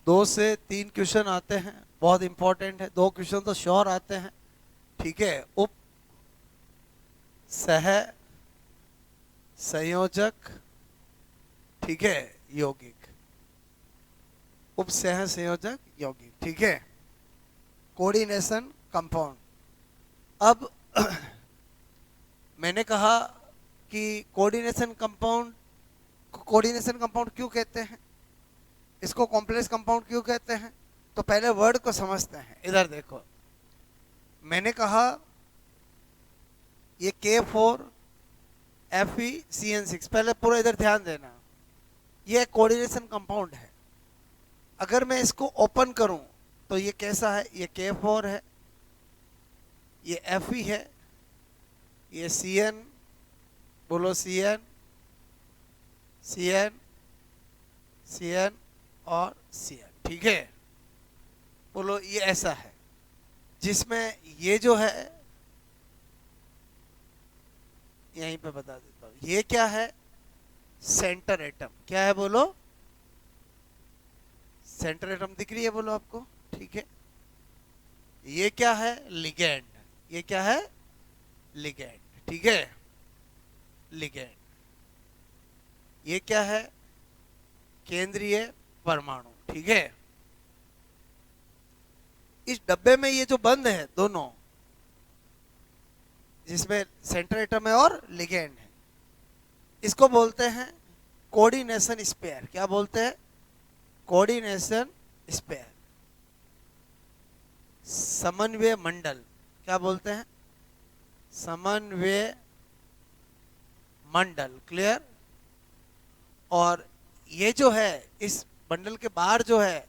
2 से 3 क्वेश्चन आते हैं, बहुत इंपॉर्टेंट है। 2 क्वेश्चन तो श्योर आते हैं। ठीक है। उप सह संयोजक, ठीक है, यौगिक। उप सह संयोजक यौगिक, ठीक है। Coordination compound. अब मैंने कहा कि कोऑर्डिनेशन कंपाउंड क्यों कहते हैं, इसको कॉम्प्लेक्स कंपाउंड क्यों कहते हैं। तो पहले वर्ड को समझते हैं। इधर देखो, मैंने कहा ये K4FeCN6, पहले पूरा इधर ध्यान देना, ये कोऑर्डिनेशन कंपाउंड है। अगर मैं इसको ओपन करूं तो ये कैसा है, ये K4 है, ये Fe है, ये Cn, बोलो Cn, Cn, Cn और Cn, ठीक है। बोलो ये ऐसा है, जिसमें ये जो है, यहीं पे बता देता हूं, ये क्या है, सेंटर एटम। क्या है बोलो, सेंटर एटम दिख रही है बोलो आपको, ठीक है। ये क्या है, लिगैंड। ये क्या है, लिगैंड, ठीक है, लिगैंड। ये क्या है, केंद्रीय परमाणु, ठीक है। इस डब्बे में ये जो बंद है दोनों, जिसमें सेंटर एटम है और लिगैंड है, इसको बोलते हैं कोऑर्डिनेशन स्पेयर। क्या बोलते हैं, कोऑर्डिनेशन स्पेयर, समन्वय मंडल। क्या बोलते हैं, समन्वय मंडल, क्लियर। और ये जो है, इस बंडल के बाहर जो है,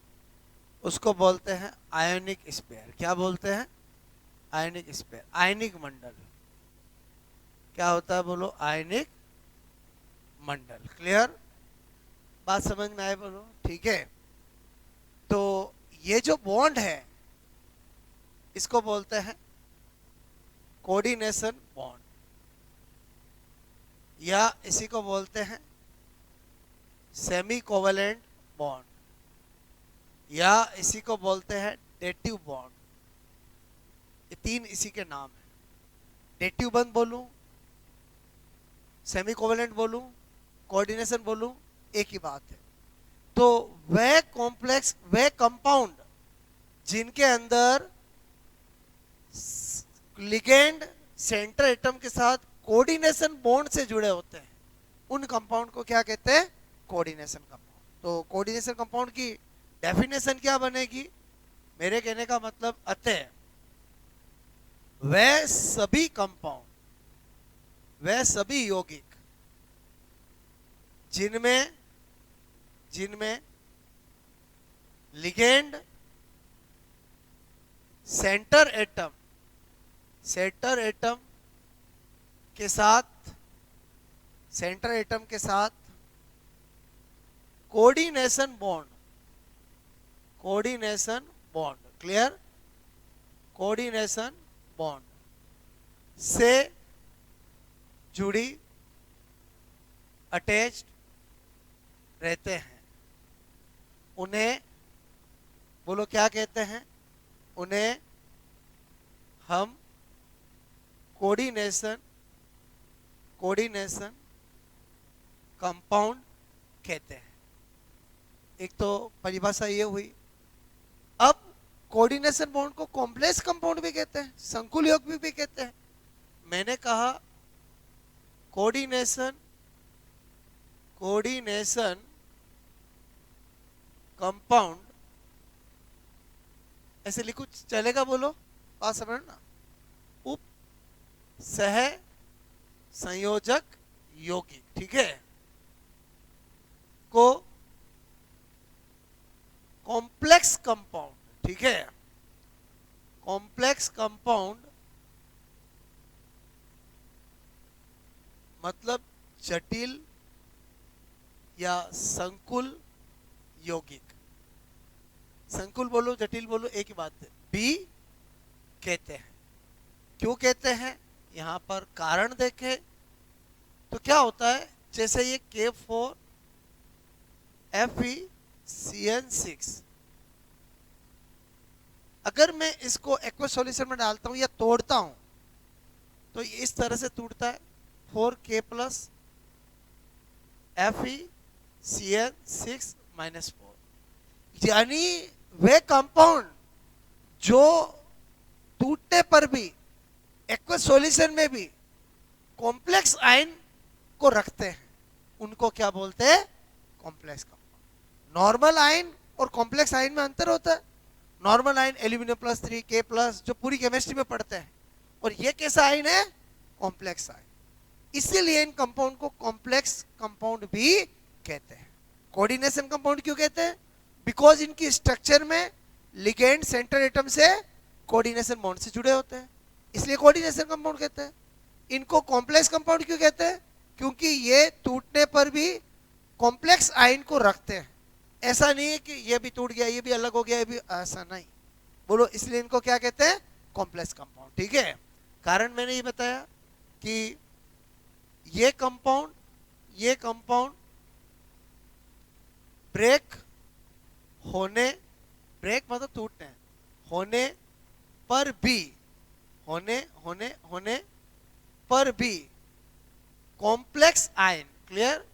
उसको बोलते हैं आयोनिक स्पेयर। क्या बोलते हैं, आयोनिक स्पेयर, आयनिक मंडल। क्या होता है बोलो, आयनिक मंडल, क्लियर। बात समझ में आए बोलो, ठीक है। तो ये जो बॉन्ड है, इसको बोलते हैं कोऑर्डिनेशन बॉन्ड, या इसी को बोलते हैं सेमी कोवेलेंट बॉन्ड, या इसी को बोलते हैं डेटिव बॉन्ड। ये 3 इसी के नाम है। डेटिव बॉन्ड बोलूं, सेमी कोवेलेंट बोलूं, कोऑर्डिनेशन बोलूं, एक ही बात है। तो वह कॉम्प्लेक्स, वह कंपाउंड जिनके अंदर लिगेंड सेंटर एटम के साथ कोऑर्डिनेशन बॉन्ड से जुड़े होते हैं, उन कंपाउंड को क्या कहते हैं, कोऑर्डिनेशन कंपाउंड। तो कोऑर्डिनेशन कंपाउंड की डेफिनेशन क्या बनेगी, मेरे कहने का मतलब, अतः वह सभी कंपाउंड, वह सभी यौगिक जिनमें जिनमें लिगेंड सेंटर एटम के साथ, सेंटर एटम के साथ coordination bond, coordination bond, clear, coordination bond से जुड़ी, अटैच्ड रहते हैं, उन्हें बोलो क्या कहते हैं, उन्हें हम कोऑर्डिनेशन कंपाउंड कहते हैं। एक तो परिभाषा ये हुई। अब कोऑर्डिनेशन बॉन्ड को कॉम्प्लेक्स कंपाउंड भी कहते हैं, संकुल यौगिक भी कहते हैं। मैंने कहा कोऑर्डिनेशन कंपाउंड, ऐसे लिखो चलेगा बोलो, बात समझना। उप सह संयोजक यौगिक, ठीक है, को कॉम्प्लेक्स कंपाउंड, ठीक है। कॉम्प्लेक्स कंपाउंड मतलब जटिल या संकुल यौगिक। संकुल बोलो, जटिल बोलो, एक ही बात है, बी कहते हैं। क्यों कहते हैं, यहां पर कारण देखें तो क्या होता है, जैसे ये K4FeCN6, अगर मैं इसको एक्वस सॉल्यूशन में डालता हूं या तोड़ता हूं तो ये इस तरह से टूटता है 4K प्लस FeCl6 - 4, यानी वे कंपाउंड जो टूटने पर भी एक्वस सॉल्यूशन में भी कॉम्प्लेक्स आयन को रखते हैं उनको क्या बोलते हैं? Complex compound. नॉर्मल आयन और कॉम्प्लेक्स आयन में अंतर होता है। Normal ion aluminium plus 3 K plus जो पूरी केमिस्ट्री में पढ़ते हैं, और ये कैसा आयन है? Complex ion. इसीलिए इन कंपाउंड को कॉम्प्लेक्स कंपाउंड भी कहते हैं। कोऑर्डिनेशन कंपाउंड क्यों कहते हैं? बिकॉज इनकी स्ट्रक्चर में लिगेंड सेंटर एटम से कोऑर्डिनेशन बॉन्ड से जुड़े होते हैं, इसलिए कोऑर्डिनेशन कंपाउंड कहते हैं। इनको कॉम्प्लेक्स कंपाउंड क्यों कहते हैं? क्योंकि ये टूटने पर भी कॉम्प्लेक्स आयन को रखते हैं। ऐसा नहीं है कि ये भी टूट गया, ये भी अलग हो गया, ये भी, ऐसा नहीं। बोलो, इसलिए इनको क्या कहते हैं? Complex compound. ठीक है, कारण मैंने ये बताया कि ये कंपाउंड ब्रेक मतलब टूटने होने पर भी होने पर भी complex ion, clear,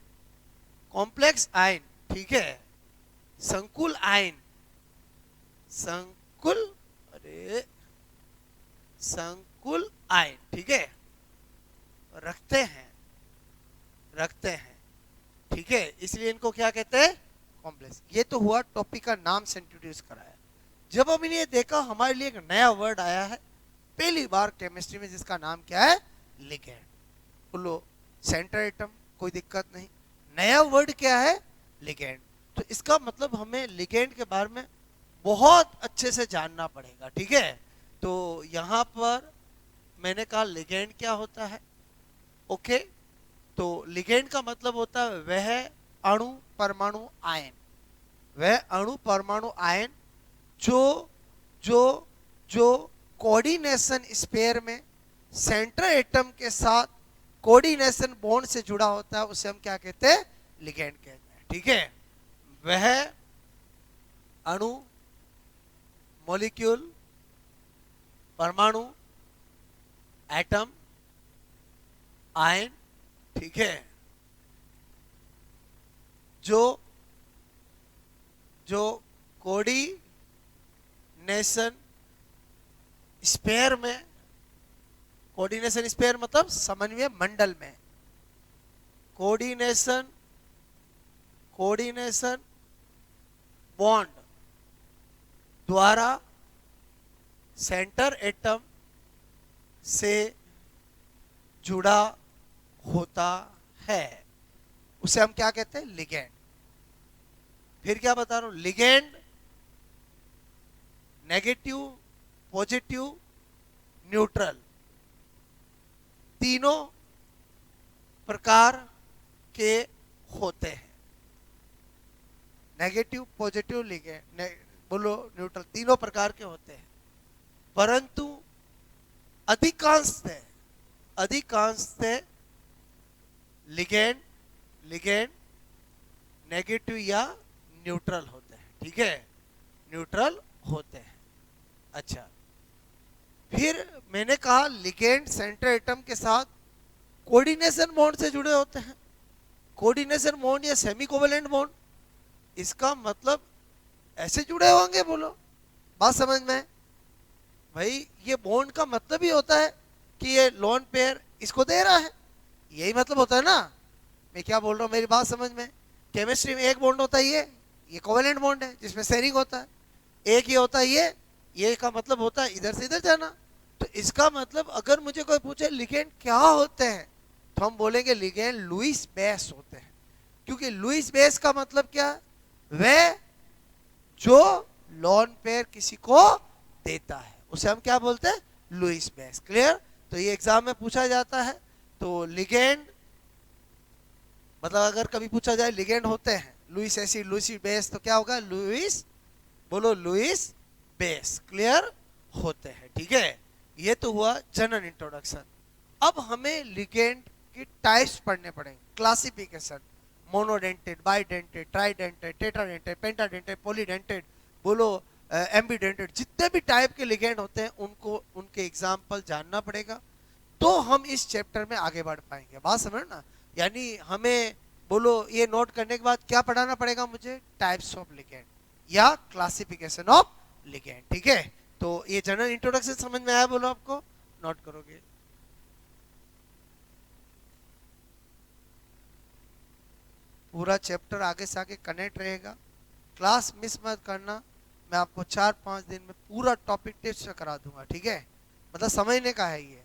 complex ion, ठीक है, संकुल आयन, संकुल आयन, ठीक है, रखते हैं, ठीक है। इसलिए इनको क्या कहते हैं? कॉम्प्लेक्स। ये तो हुआ टॉपिक का नाम से इंट्रोड्यूस कराया। जब हमने ये देखा, हमारे लिए एक नया वर्ड आया है पहली बार केमिस्ट्री में, जिसका नाम क्या है? लिगेंड। बोलो, सेंटर एटम, कोई दिक्कत नहीं। नया वर्ड क्या है? लिगेंड। तो इसका मतलब हमें लिगेंड के बारे में बहुत अच्छे से जानना पड़ेगा, ठीक है। तो यहां पर मैंने कहा लिगेंड क्या होता है, ओके। तो लिगेंड का मतलब होता है वह अणु परमाणु आयन, वह अणु परमाणु आयन जो कोऑर्डिनेशन स्पेयर में सेंटर एटम के साथ कोऑर्डिनेशन बॉन्ड से जुड़ा होता है, उसे हम क्या कहते हैं? लिगेंड कहते हैं, ठीक है। वह अणु, मॉलिक्यूल, परमाणु, एटम, आयन, ठीक है, जो कोऑर्डिनेशन स्पेयर में, कोऑर्डिनेशन स्पेयर मतलब समन्वय मंडल में, कोऑर्डिनेशन बॉन्ड द्वारा सेंटर एटम से जुड़ा होता है, उसे हम क्या कहते हैं? लिगेंड। फिर क्या बता रहा हूं? लिगेंड नेगेटिव, पॉजिटिव, न्यूट्रल, तीनों प्रकार के होते हैं। नेगेटिव, पॉजिटिव, लिगेंड, बोलो न्यूट्रल, तीनों प्रकार के होते हैं। परंतु अधिकांशतः लिगेंड नेगेटिव या न्यूट्रल होते हैं, ठीक है, न्यूट्रल होते हैं। अच्छा, फिर मैंने कहा लिगेंड सेंटर एटम के साथ कोऑर्डिनेशन बॉन्ड से जुड़े होते हैं। कोऑर्डिनेशन बॉन्ड या सेमी कोवेलेंट बॉन्ड, इसका मतलब ऐसे जुड़े होंगे। बोलो, बात समझ में? भाई, ये बॉन्ड का मतलब ही होता है कि ये लोन पेयर इसको दे रहा है, यही मतलब होता है ना। मैं क्या बोल रहा हूँ, मेरी बात समझ में? केमिस्ट्री में एक बॉन्ड होता है, ये कोवेलेंट बॉन्ड है जिसमें शेयरिंग होता है। एक ये होता है, ये का मतलब होता है इधर से इधर जाना। तो इसका मतलब अगर मुझे कोई पूछे लिगेंड क्या होते हैं, तो हम बोलेंगे लिगेंड लुईस बेस होते हैं। क्योंकि लुईस बेस का मतलब क्या? वह जो लोन पेयर किसी को देता है, उसे हम क्या बोलते हैं? Lewis base. क्लियर? तो ये एग्जाम में पूछा जाता है। तो लिगेंड मतलब अगर कभी पूछा जाए लिगेंड होते हैं लुईस एसिड, लुईस बेस, तो क्या होगा? लुईस, बोलो लुईस बेस। क्लियर? होते हैं, ठीक है। ये तो हुआ जनरल इंट्रोडक्शन। अब हमें लिगेंड की टाइप्स पढ़ने पड़ेंगे, classification, monodentate, bidentate, ट्राइडेंटेड, tetradentate, पेंटाडेंटेड, polydentate, बोलो एम्बिडेंटेड, जितने भी टाइप के लिगेंड होते हैं उनको उनके एग्जाम्पल जानना पड़ेगा, तो हम इस चैप्टर में आगे बढ़ पाएंगे। बात समझ ना, यानी हमें बोलो ये नोट करने के बाद क्या पढ़ाना पड़ेगा मुझे, टाइप्स ऑफ लिगेंड या क्लासिफिकेशन ऑफ लिगेंड। ठीक है, तो ये जनरल इंट्रोडक्शन समझ में आया, बोलो आपको, नोट करोगे। पूरा चैप्टर आगे से आगे कनेक्ट रहेगा, क्लास मिस मत करना। मैं आपको 4-5 दिन में पूरा टॉपिक टेस्ट करा दूंगा, ठीक है, मतलब समझने का है ये।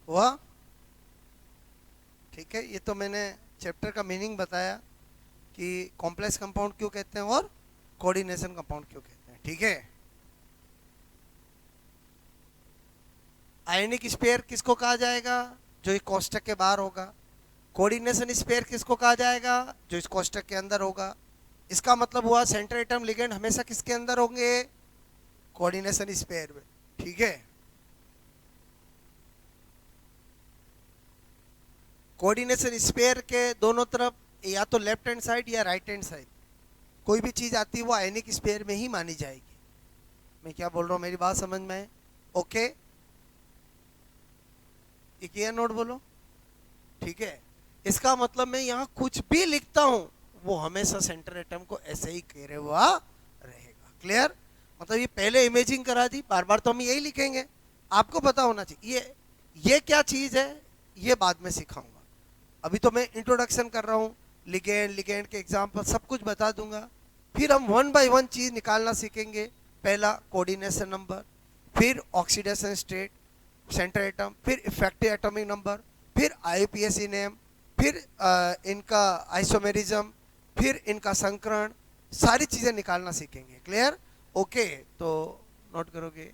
हुआ, ठीक है, ये तो मैंने चैप्टर का मीनिंग बताया कि कॉम्प्लेक्स कंपाउंड क्यों कहते हैं और कोऑर्डिनेशन कंपाउंड क्यों कहते हैं। ठीक है, आयनिक स्पेयर किसको कहा जाएगा, जो इस कोष्टक के बाहर होगा। कोऑर्डिनेशन स्पेयर किसको कहा जाएगा, जो इस कोष्टक के अंदर होगा। इसका मतलब हुआ सेंटर एटम लिगेंड हमेशा किसके अंदर होंगे, कोऑर्डिनेशन स्पेयर में। ठीक है, कोऑर्डिनेशन स्पेयर के दोनों तरफ या तो लेफ्ट हैंड साइड या राइट हैंड साइड कोई भी चीज आती है वो आयनिक स्पेयर में ही मानी जाएगी। मैं क्या बोल रहा हूँ, मेरी बात समझ में है? ओके, एक ये नोट बोलो। ठीक है, इसका मतलब मैं यहाँ कुछ भी लिखता हूं वो हमेशा सेंटर एटम को ऐसे ही घेरे हुआ रहेगा। क्लियर? मतलब ये पहले इमेजिंग करा दी, बार बार तो हम यही लिखेंगे। आपको पता होना चाहिए ये क्या चीज़ है, ये बाद में सिखाऊंगा। अभी तो मैं इंट्रोडक्शन कर रहा हूँ, लिगेंड लिगेंड के एग्जाम्पल सब कुछ बता दूंगा। फिर हम वन बाय वन चीज़ निकालना सीखेंगे। पहला कोऑर्डिनेशन नंबर, फिर ऑक्सीडेशन स्टेट, सेंटर एटम, फिर इफेक्टिव एटॉमिक नंबर, फिर आईपीएसी नेम, फिर इनका आइसोमेरिज्म, फिर इनका संकरण, सारी चीज़ें निकालना सीखेंगे। क्लियर? ओके, तो नोट करोगे?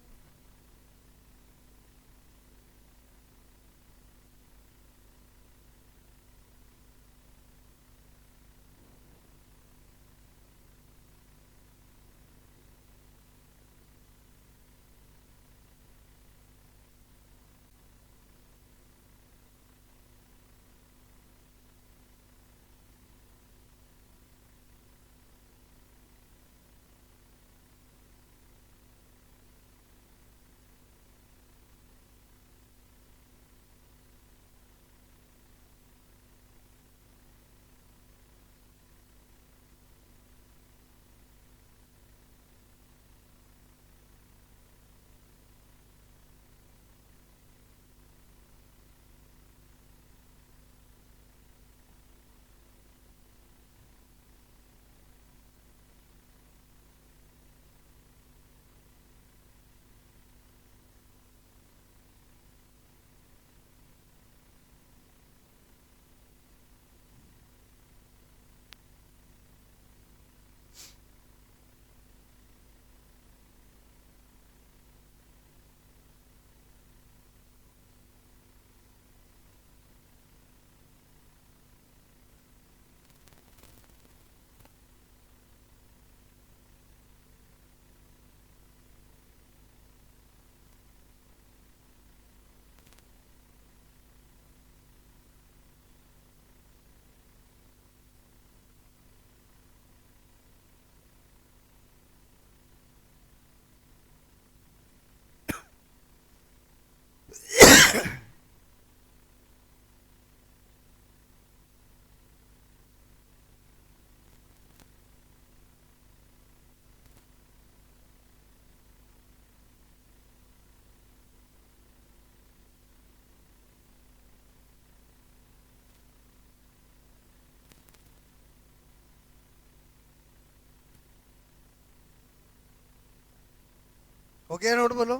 हो गया नोट? बोलो,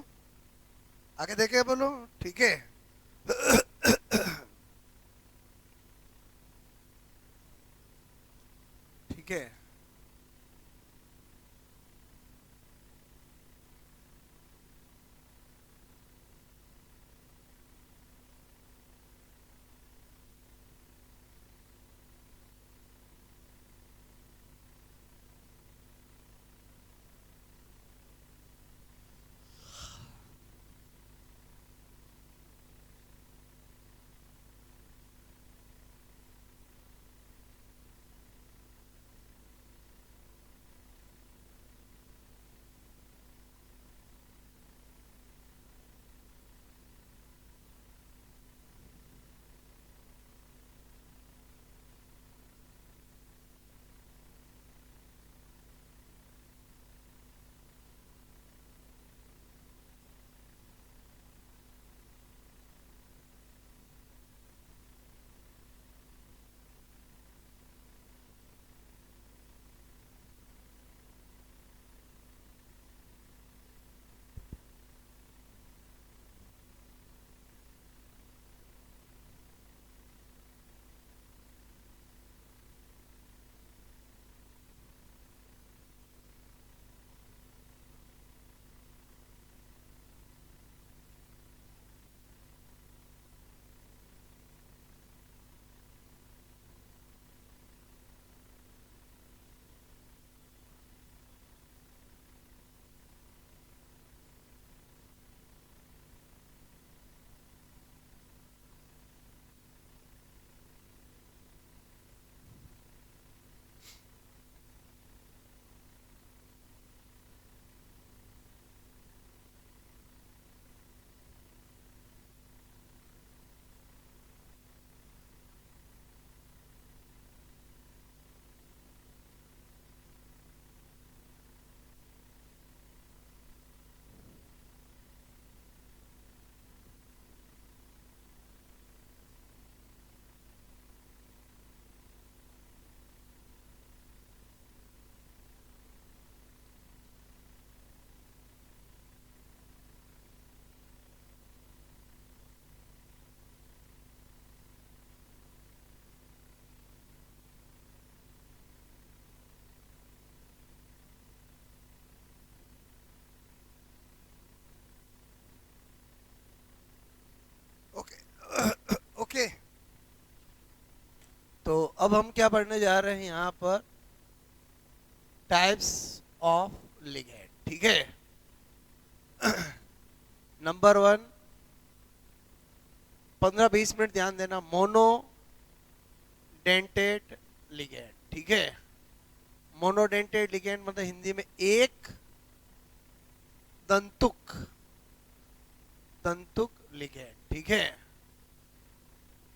आगे देखे बोलो। ठीक है। ठीक है। अब हम क्या पढ़ने जा रहे हैं यहाँ पर, टाइप्स ऑफ लिगेंड, ठीक है। नंबर 1, 15-20 मिनट ध्यान देना, मोनो डेंटेड लिगेंड, ठीक है। मोनोडेंटेड लिगेंड मतलब हिंदी में एक दंतुक, दंतुक लिगेंड, ठीक है।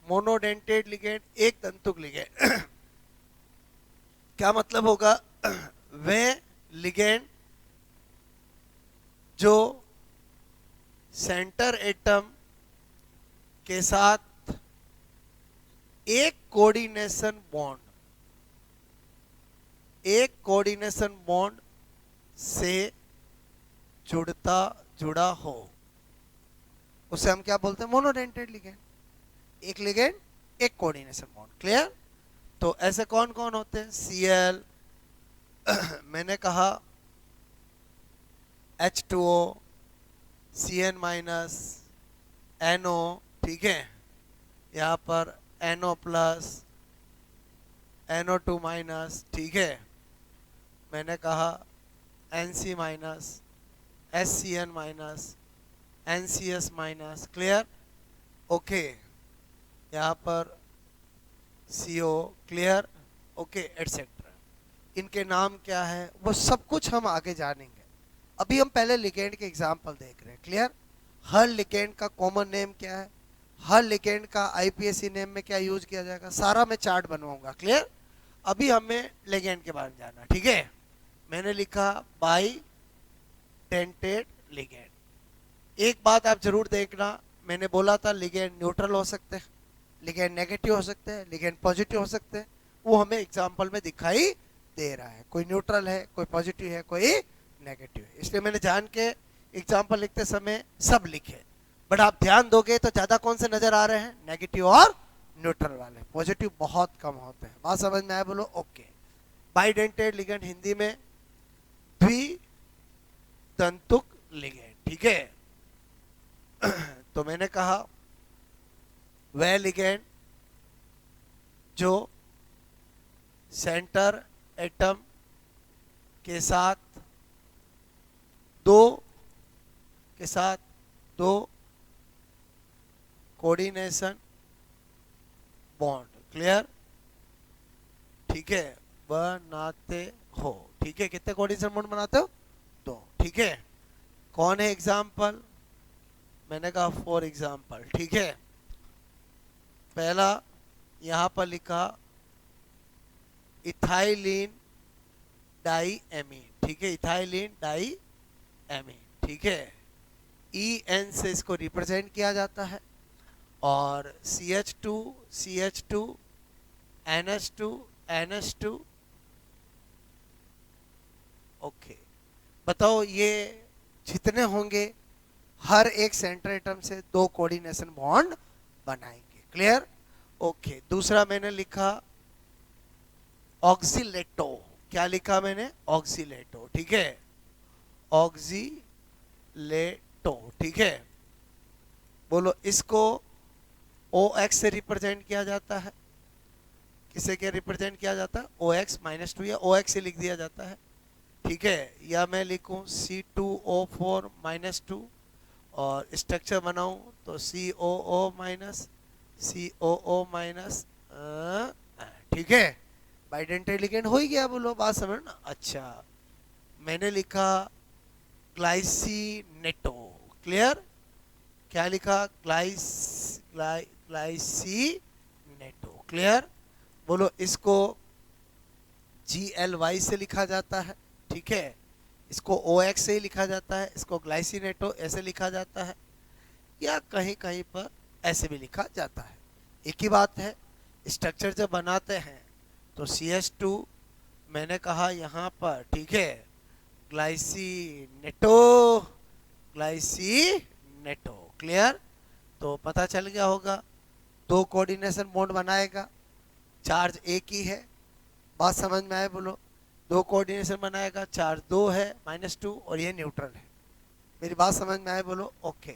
मोनोडेंटेड लिगेंड, एक दंतुक लिगेंड। क्या मतलब होगा, वह लिगेंड जो सेंटर एटम के साथ एक कोऑर्डिनेशन बॉन्ड, एक कोऑर्डिनेशन बॉन्ड से जुड़ा हो, उसे हम क्या बोलते हैं, मोनोडेंटेड लिगेंड। एक लिगेंड, एक कोऑर्डिनेशन बॉन्ड, क्लियर। तो ऐसे कौन कौन होते हैं, Cl, मैंने कहा H2O, Cn माइनस, NO, ठीक है। यहाँ पर NO प्लस, NO2 माइनस, ठीक है। मैंने कहा Nc minus, SCN minus, NCS minus, clear, okay. यहाँ पर CO, क्लियर, ओके, एटसेट्रा। इनके नाम क्या है वो सब कुछ हम आगे जानेंगे। अभी हम पहले लिगेंड के एग्जाम्पल देख रहे हैं, क्लियर। हर लिगेंड का कॉमन नेम क्या है, हर लिगेंड का आईपीएससी नेम में क्या यूज किया जाएगा, सारा मैं चार्ट बनवाऊंगा, क्लियर। अभी हमें लिगेंड के बारे में जानना, ठीक है। मैंने लिखा बाई डेंटेड लिगेंड। एक बात आप जरूर देखना, मैंने बोला था लिगेंड न्यूट्रल हो सकते हैं, लिगेंड नेगेटिव हो सकते हैं, लिगेंड पॉजिटिव हो सकते हैं। वो हमें एग्जाम्पल में दिखाई दे रहा है, कोई न्यूट्रल है, कोई पॉजिटिव है, कोई नेगेटिव है। इसलिए मैंने जान के एग्जाम्पल लिखते समय सब लिखे, बट आप ध्यान दोगे तो ज्यादा कौन से नजर आ रहे हैं, नेगेटिव और न्यूट्रल वाले, पॉजिटिव बहुत कम होते हैं। बात समझ में आया, बोलो ओके। बाइडेंटेड लिगेंड हिंदी में द्विदंतुक लिगेंड, ठीक है। तो मैंने कहा वह लिगेंड जो सेंटर एटम के साथ दो कोऑर्डिनेशन बॉन्ड, क्लियर, ठीक है, बनाते हो, ठीक है। कितने कोऑर्डिनेशन बॉन्ड बनाते हो, 2, ठीक है। कौन है एग्जाम्पल, मैंने कहा फॉर एग्जाम्पल, ठीक है। पहला यहां पर लिखा इथाइलिन डाईएमीन, ठीक है, इथाइलिन डाईएमीन, ठीक है। EN से इसको रिप्रेजेंट किया जाता है, और CH2 CH2 NH2 NH2, okay. बताओ ये जितने होंगे हर एक सेंटर एटम से 2 कोऑर्डिनेशन बॉन्ड बनाएंगे, क्लियर, ओके। दूसरा मैंने लिखा ऑक्सीलेटो, क्या लिखा मैंने, ऑक्सीलेटो, ठीक है, ऑक्सीलेटो, ठीक है। बोलो इसको OX से रिप्रेजेंट किया जाता है, किसे क्या रिप्रेजेंट किया जाता है, OX -2 या OX से लिख दिया जाता है, ठीक है। या मैं लिखूं C2O4 -2 और स्ट्रक्चर बनाऊं तो COO माइनस, ठीक है। बाइडेंटेड लिगेंड हो ही गया, बोलो, बात समझ ना। अच्छा, मैंने लिखा ग्लाइसिनेटो, क्लियर, क्या लिखा, ग्लाइसिनेटो, क्लियर। बोलो इसको GLY से लिखा जाता है, ठीक है। इसको OX से ही लिखा जाता है, इसको ग्लाइसिनेटो ऐसे लिखा जाता है, या कहीं कहीं पर ऐसे भी लिखा जाता है, एक ही बात है। स्ट्रक्चर जब बनाते हैं तो CH2 मैंने कहा यहाँ पर, ठीक है, ग्लाइसिनेटो, ग्लाइसिनेटो, क्लियर। तो पता चल गया होगा, 2 कोऑर्डिनेशन बॉन्ड बनाएगा, चार्ज एक ही है, बात समझ में आए, बोलो। 2 कोऑर्डिनेशन बनाएगा, चार्ज 2 है -2 और ये न्यूट्रल है, मेरी बात समझ में आए, बोलो ओके।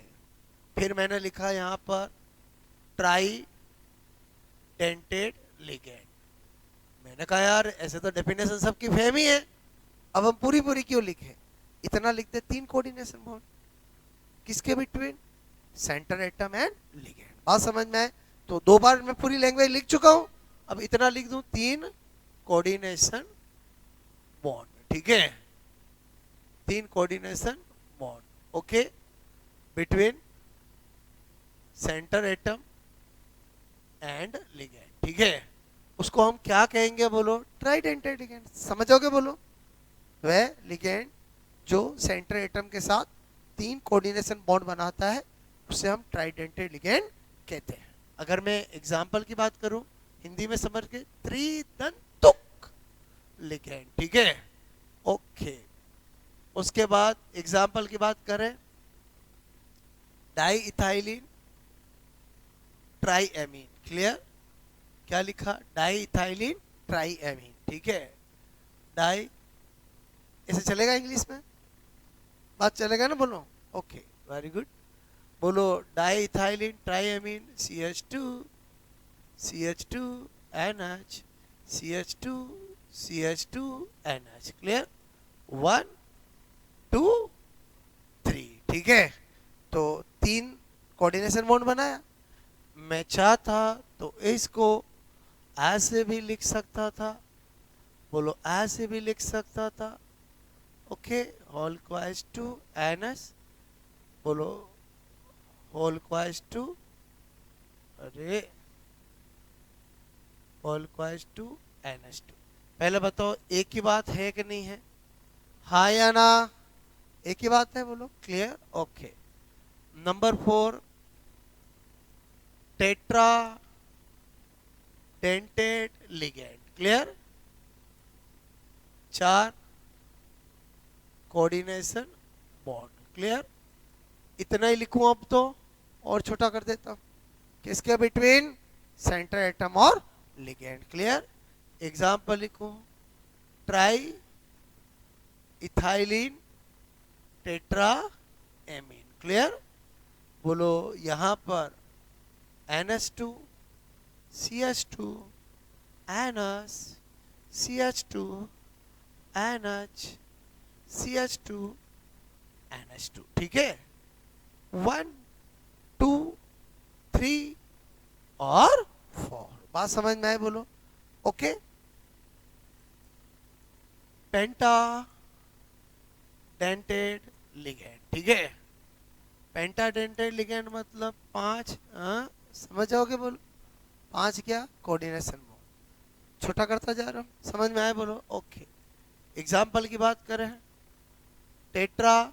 फिर मैंने लिखा यहाँ पर ट्राई डेंटेड लिगेंड, मैंने कहा यार ऐसे तो डेफिनेशन सबकी फेम ही है, अब हम पूरी पूरी क्यों लिखे, इतना लिखते, 3 कोऑर्डिनेशन बॉन्ड किसके between, centre atom and ligand. बात समझ में आए? तो 2 बार मैं पूरी लैंग्वेज लिख चुका हूं, अब इतना लिख दूं, 3 कोऑर्डिनेशन बॉन्ड, ठीक है, 3 coordination bond, okay, between centre atom and ligand, ठीक है। उसको हम क्या कहेंगे बोलो, ट्राइडेंटेड लिगेंड, समझोगे बोलो, वह लिगेंड जो सेंटर एटम के साथ 3 कोऑर्डिनेशन बॉन्ड बनाता है उसे हम ट्राइडेंटेड लिगेंड कहते हैं। अगर मैं एग्जांपल की बात करूं हिंदी में समझ के, त्रिदंतुक लिगेंड, ठीक है, ओके। उसके बाद एग्जांपल की बात करें, डाई इथाइलिन ट्राईएमीन, क्लियर, क्या लिखा, डाई इथाइलिन ट्राईएमीन, ठीक है, डाई, ऐसे चलेगा इंग्लिश में, बात चलेगा ना, बोलो, ओके, वेरी गुड, बोलो, diethylenetriamine, CH2 CH2 NH CH2 CH2 NH, clear, 1 2 3, ठीक है। तो 3 कोऑर्डिनेशन बॉन्ड बनाया, मैं चाहता तो इसको ऐसे भी लिख सकता था, बोलो ऐसे भी लिख सकता था, ओके, होल क्वाइस टू NH, बोलो होल क्वाइस टू, अरे होल क्वाइस टू NH2। पहले बताओ एक ही बात है कि नहीं है, हाँ या ना, एक ही बात है, बोलो, clear, okay. Number 4, tetradentate ligand, clear, 4 coordination bond, clear, इतना ही लिखूं अब तो, और छोटा कर देता हूं, किसके बिटवीन, सेंटर एटम और लिगेंड, क्लियर। एग्जांपल लिखूं, try ethylene tetra amine, clear, बोलो यहां पर NH2 CH2 NH CH2 NH CH2 NH2, ठीक है, 1 2 3 और 4, बात समझ में आए, बोलो, ओके। पेंटा डेंटेड लिगेंड, ठीक है, पेंटा डेंटेड लिगेंड मतलब 5, समझ जाओगे, बोलो, 5 क्या, कोऑर्डिनेशन बॉन्ड, छोटा करता जा रहा हूं, समझ में आए, बोलो, ओके। एग्जाम्पल की बात करें, टेट्रा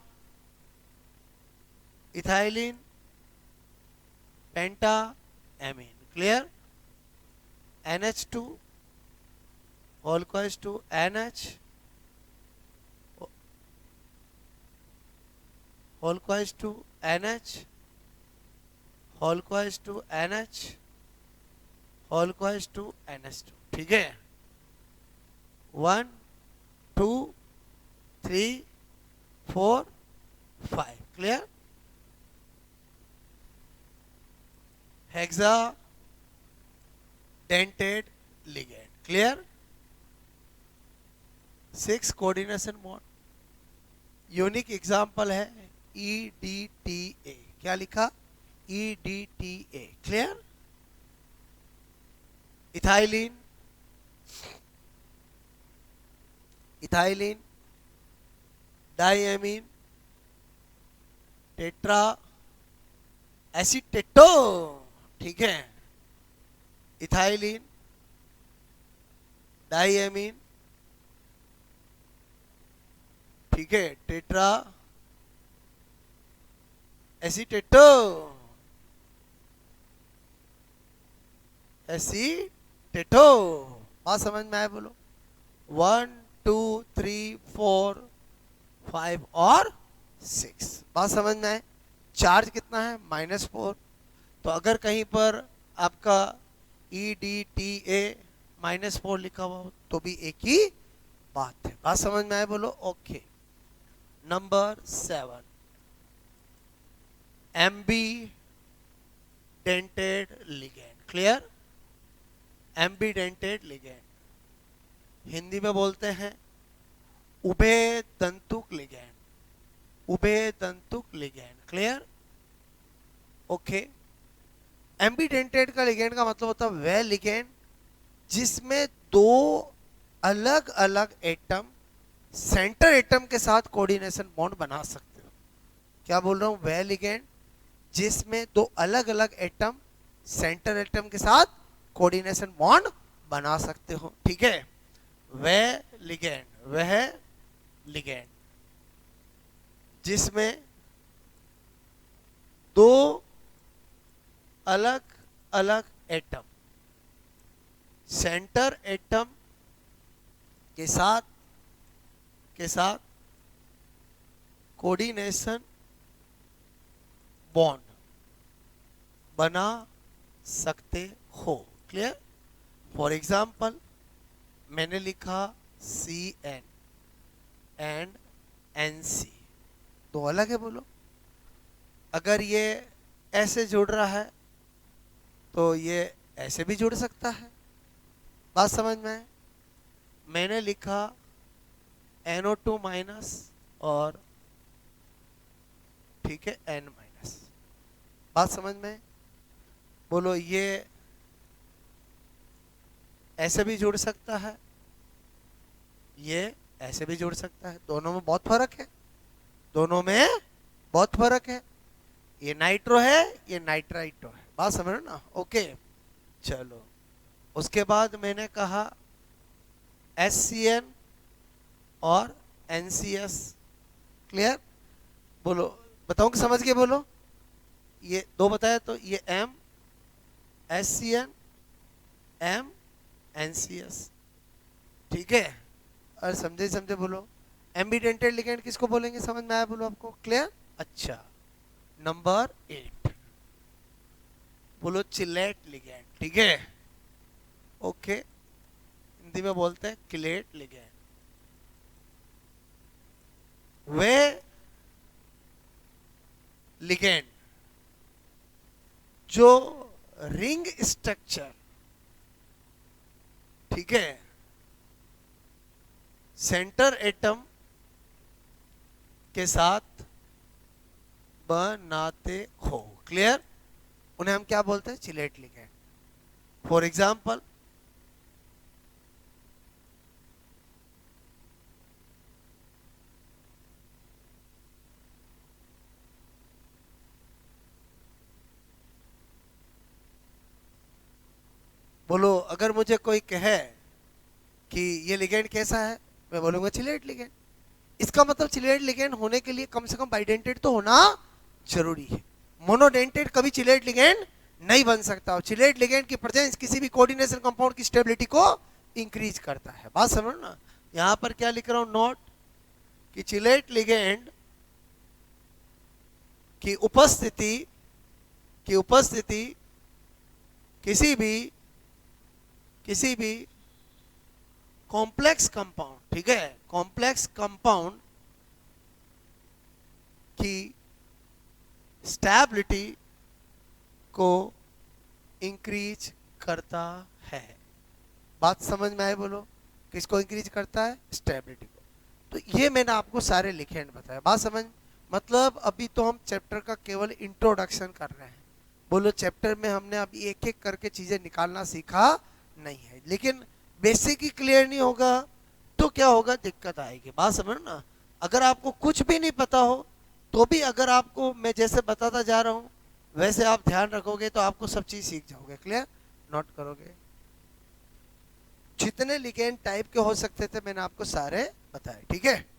इथाइलिन पेंटा एमीन, क्लियर, NH2 होल क्वाइस टू NH होल क्वाइस टू NH होल क्वाइस टू NH होल क्वाइस टू NH2, ठीक है, 1 2 3 4 5, clear. Hexadentate ligand, clear, 6 coordination bond, unique example है EDTA, क्या लिखा, EDTA, clear, ethylene ethylenediaminetetraacetato, ठीक है, इथाइलिन डाइएमीन, ठीक है, टेट्रा एसीटेटो एसीटेटो, बात समझ में आए, बोलो, 1 2 3 4 5 और 6, बात समझ में आए। चार्ज कितना है, -4, तो अगर कहीं पर आपका EDTA -4 लिखा हुआ हो तो भी एक ही बात है, बात समझ में आए, बोलो, okay. Number 7, MB dentate ligand, clear, MB dentate ligand, Hindi में बोलते हैं उभय तंतुक लिगैंड, उभय तंतुक लिगैंड। क्लियर? ओके। एम्बीडेंटेड का लिगैंड का मतलब होता है वह लिगैंड जिसमें दो अलग अलग एटम सेंटर एटम के साथ कोऑर्डिनेशन बॉन्ड बना सकते हो। क्या बोल रहा हूं? वह लिगैंड जिसमें दो अलग अलग एटम सेंटर एटम के साथ कोऑर्डिनेशन बॉन्ड बना सकते हो। ठीक है? वह लिगैंड, वह लिगैंड जिसमें दो अलग अलग एटम सेंटर एटम के साथ कोऑर्डिनेशन बॉन्ड बना सकते हो। क्लियर? फॉर एग्जाम्पल मैंने लिखा CN एंड NC, दो अलग है। बोलो, अगर ये ऐसे जुड़ रहा है तो ये ऐसे भी जुड़ सकता है। बात समझ में है? मैंने लिखा NO2 माइनस और ठीक है N माइनस। बात समझ में? बोलो, ये ऐसे भी जुड़ सकता है, ये ऐसे भी जुड़ सकता है। दोनों में बहुत फर्क है, दोनों में बहुत फर्क है। ये नाइट्रो है, ये नाइट्राइटो है। बात समझ रहे हो ना? ओके, चलो। उसके बाद मैंने कहा SCN और NCS। क्लियर? बोलो, बताऊं कि समझ के बोलो? ये दो बताया तो ये M SCN M NCS। ठीक है? और समझे समझे बोलो। एम्बीडेंटेड लिगैंड किसको बोलेंगे? समझ में आया? बोलो आपको। क्लियर? अच्छा, नंबर 8 बोलो चिलेट लिगैंड। ठीक है? ओके, हिंदी में बोलते हैं किलेट लिगैंड। वे लिगैंड जो रिंग स्ट्रक्चर, ठीक है, सेंटर एटम के साथ बनाते हो। क्लियर? उन्हें हम क्या बोलते हैं? Chelate ligand. फॉर एग्जाम्पल बोलो, अगर मुझे कोई कहे कि ये लिगैंड कैसा है, मैं बोलूंगा चिलेट लिगैंड। इसका मतलब चिलेट लिगैंड होने के लिए कम से कम बाइडेंटेड तो होना जरूरी है। मोनोडेंटेड कभी चिलेट लिगैंड नहीं बन सकता। और चिलेट लिगैंड की प्रेजेंस किसी भी कोऑर्डिनेशन कंपाउंड की स्टेबिलिटी को इंक्रीज करता है। बात समझो ना? यहां पर क्या लिख रहा हूं? नोट कि चिलेट लिगैंड की उपस्थिति किसी भी कॉम्प्लेक्स कंपाउंड, ठीक है, कॉम्प्लेक्स कंपाउंड की स्टेबिलिटी को इंक्रीज करता है। बात समझ में आए? बोलो, किसको इंक्रीज करता है? स्टेबिलिटी को। तो ये मैंने आपको सारे लिगैंड बताया। बात समझ? मतलब अभी तो हम चैप्टर का केवल इंट्रोडक्शन कर रहे हैं। बोलो, चैप्टर में हमने अभी एक एक करके चीजें निकालना सीखा नहीं है। लेकिन बेसिक ही क्लियर नहीं होगा तो क्या होगा? दिक्कत आएगी। बात समझ ना? अगर आपको कुछ भी नहीं पता हो तो भी अगर आपको मैं जैसे बताता जा रहा हूं वैसे आप ध्यान रखोगे तो आपको सब चीज सीख जाओगे। क्लियर? नोट करोगे। जितने लिगैंड टाइप के हो सकते थे मैंने आपको सारे बताए। ठीक है?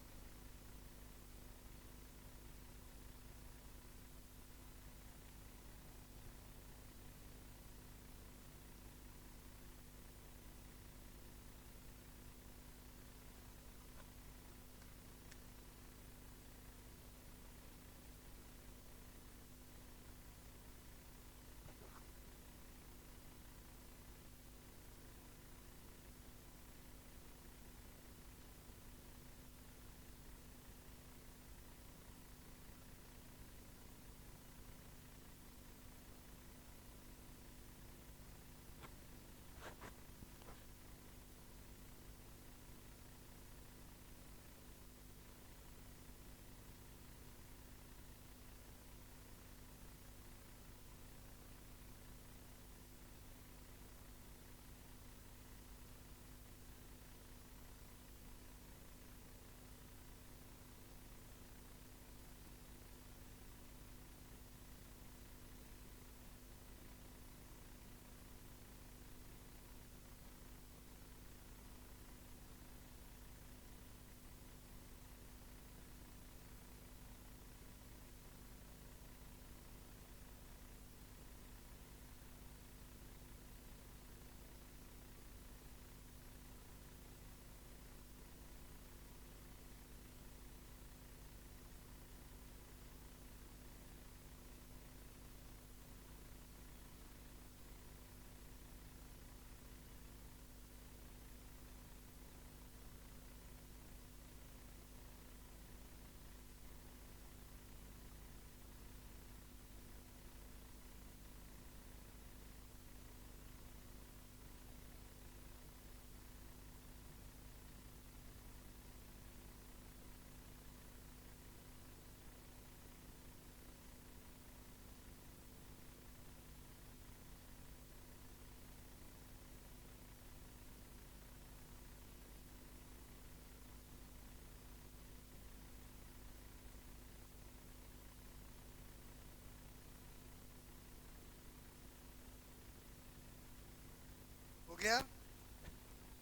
गया?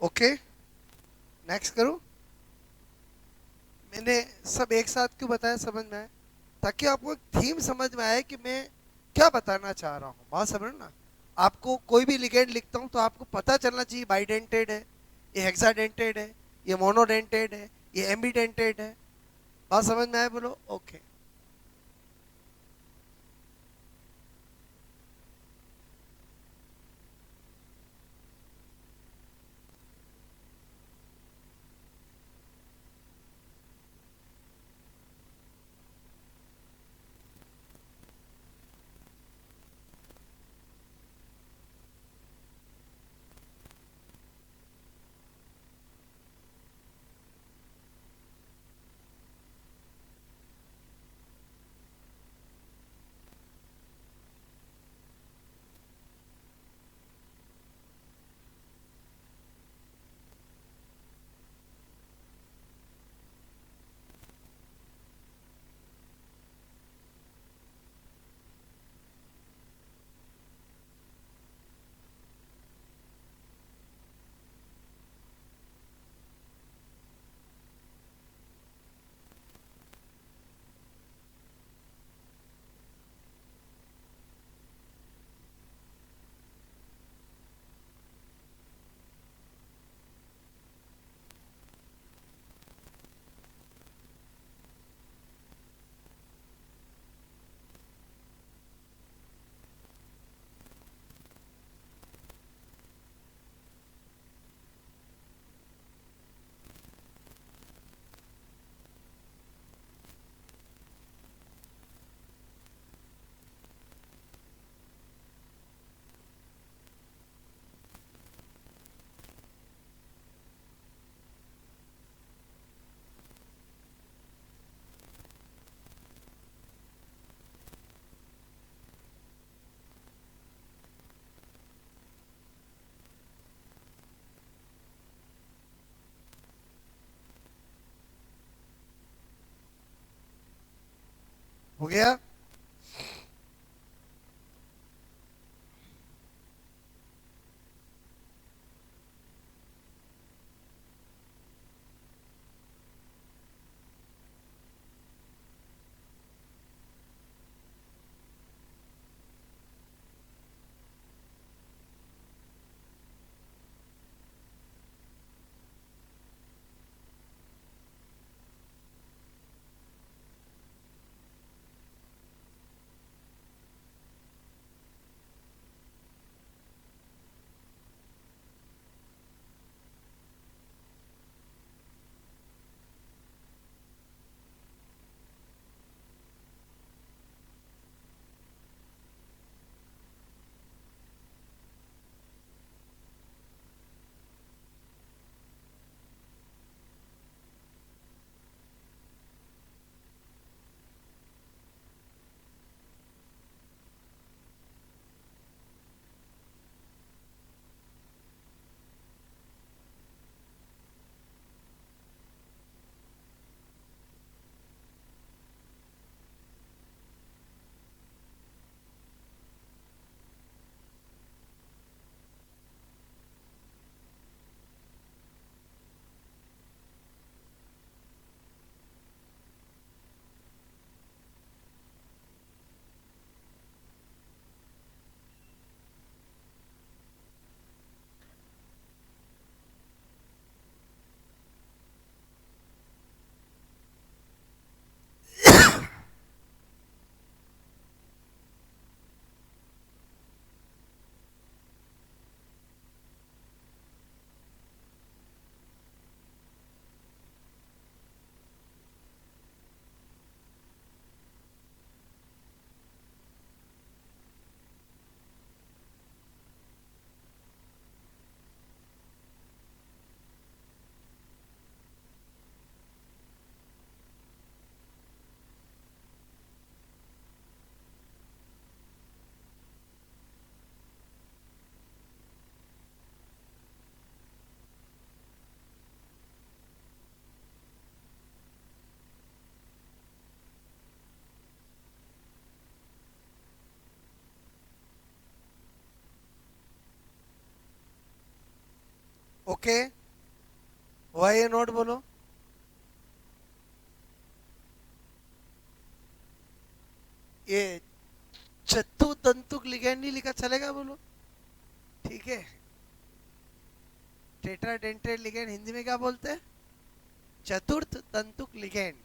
ओके, नेक्स्ट करूं? मैंने सब एक साथ क्यों बताया समझ में आए, ताकि आपको एक थीम समझ में आए कि मैं क्या बताना चाह रहा हूँ। बात समझ ना? आपको कोई भी लिगेंड लिखता हूँ तो आपको पता चलना चाहिए बाइडेंटेड है, ये हेक्साडेंटेड है, ये मोनोडेंटेड है, ये एम्बीडेंटेड है। बात समझ में आए? बोलो ओके। हो गया? ओके, वाई नॉट बोलो। ये चतु तंतुक लिगैंड नहीं लिखा चलेगा बोलो? ठीक है। टेट्राडेंटेट लिगैंड हिंदी में क्या बोलते हैं? चतुर्थ तंतुक लिगैंड,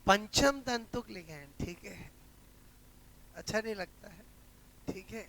पंचम तंतुक लिगैंड। ठीक है, अच्छा नहीं लगता है। ठीक है।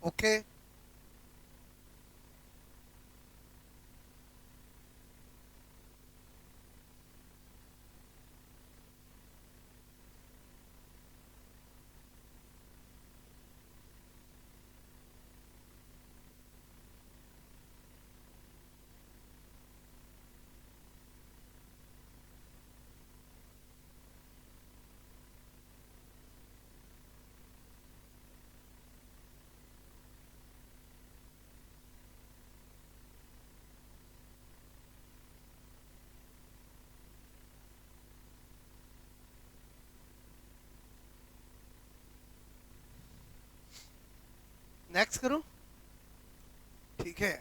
ओके, नेक्स्ट करूं? ठीक है।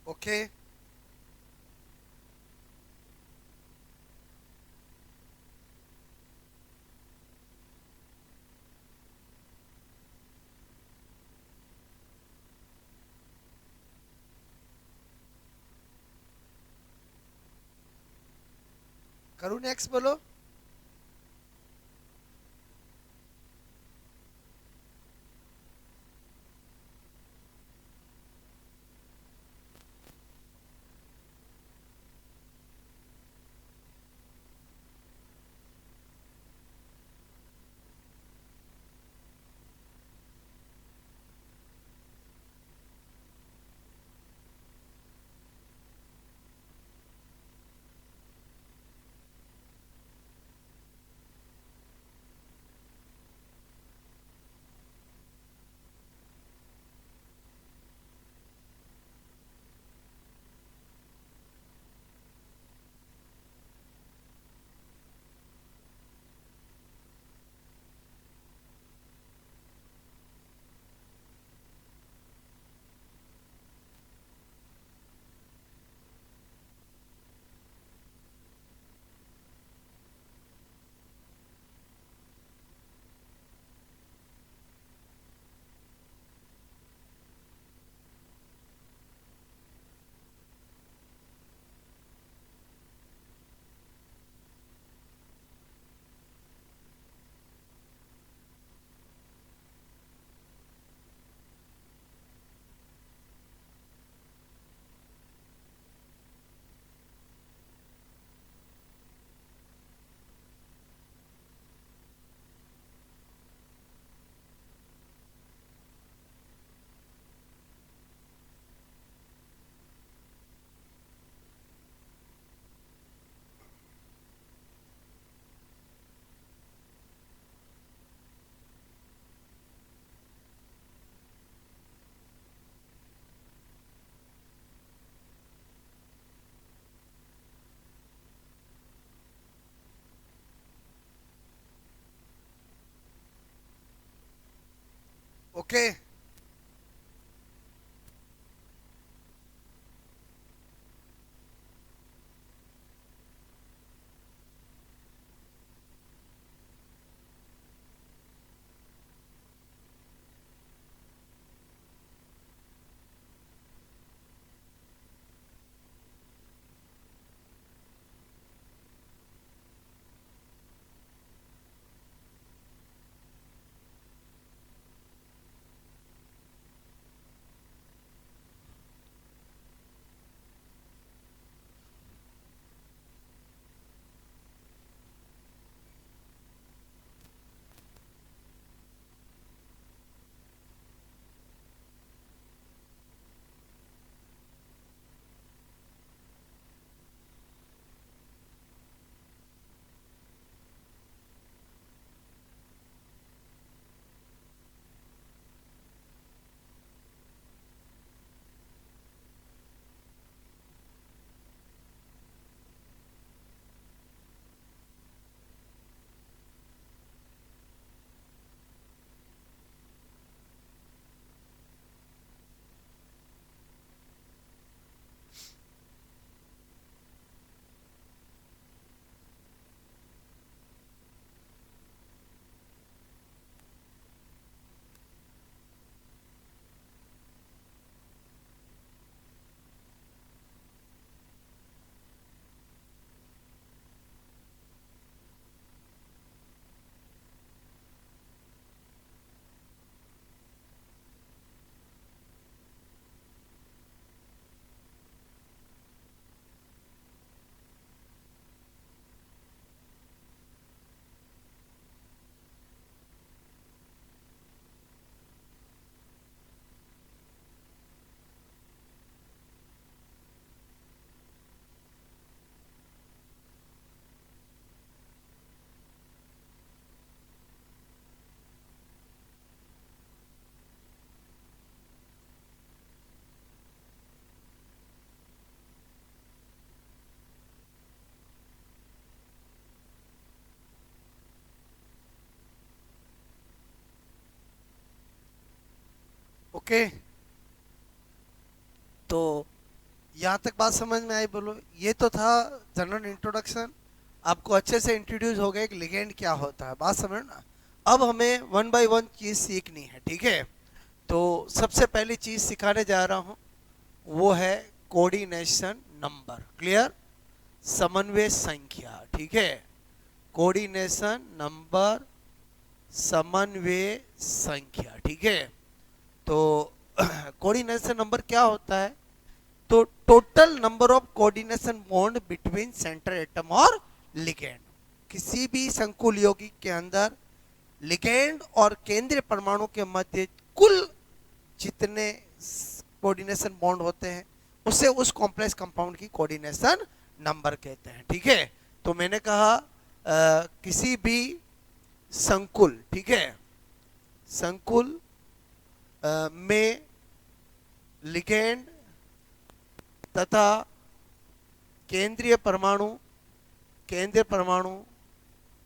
ओके, करूं नेक्स्ट बोलो? ओके। ओके, तो यहाँ तक बात समझ में आई? बोलो। ये तो था जनरल इंट्रोडक्शन, आपको अच्छे से इंट्रोड्यूस हो गया कि लिगेंड क्या होता है, बात समझ ना। अब हमें वन बाय वन चीज़ सीखनी है, ठीक है। तो सबसे पहली चीज़ सिखाने जा रहा हूँ वो है कोऑर्डिनेशन नंबर। क्लियर? समन्वय संख्या, ठीक है। कोऑर्डिनेशन नंबर, समन्वय संख्या, ठीक है। तो कोऑर्डिनेशन नंबर क्या होता है? तो total number of coordination bond between centre atom और लिगेंड। किसी भी संकुल यौगिक के अंदर लिगेंड और केंद्रीय परमाणु के मध्य कुल जितने कोऑर्डिनेशन बॉन्ड होते हैं उसे उस कॉम्प्लेक्स कंपाउंड की कोऑर्डिनेशन नंबर कहते हैं, ठीक है। तो मैंने कहा किसी भी संकुल, ठीक है, संकुल में लिगेंड तथा केंद्रीय परमाणु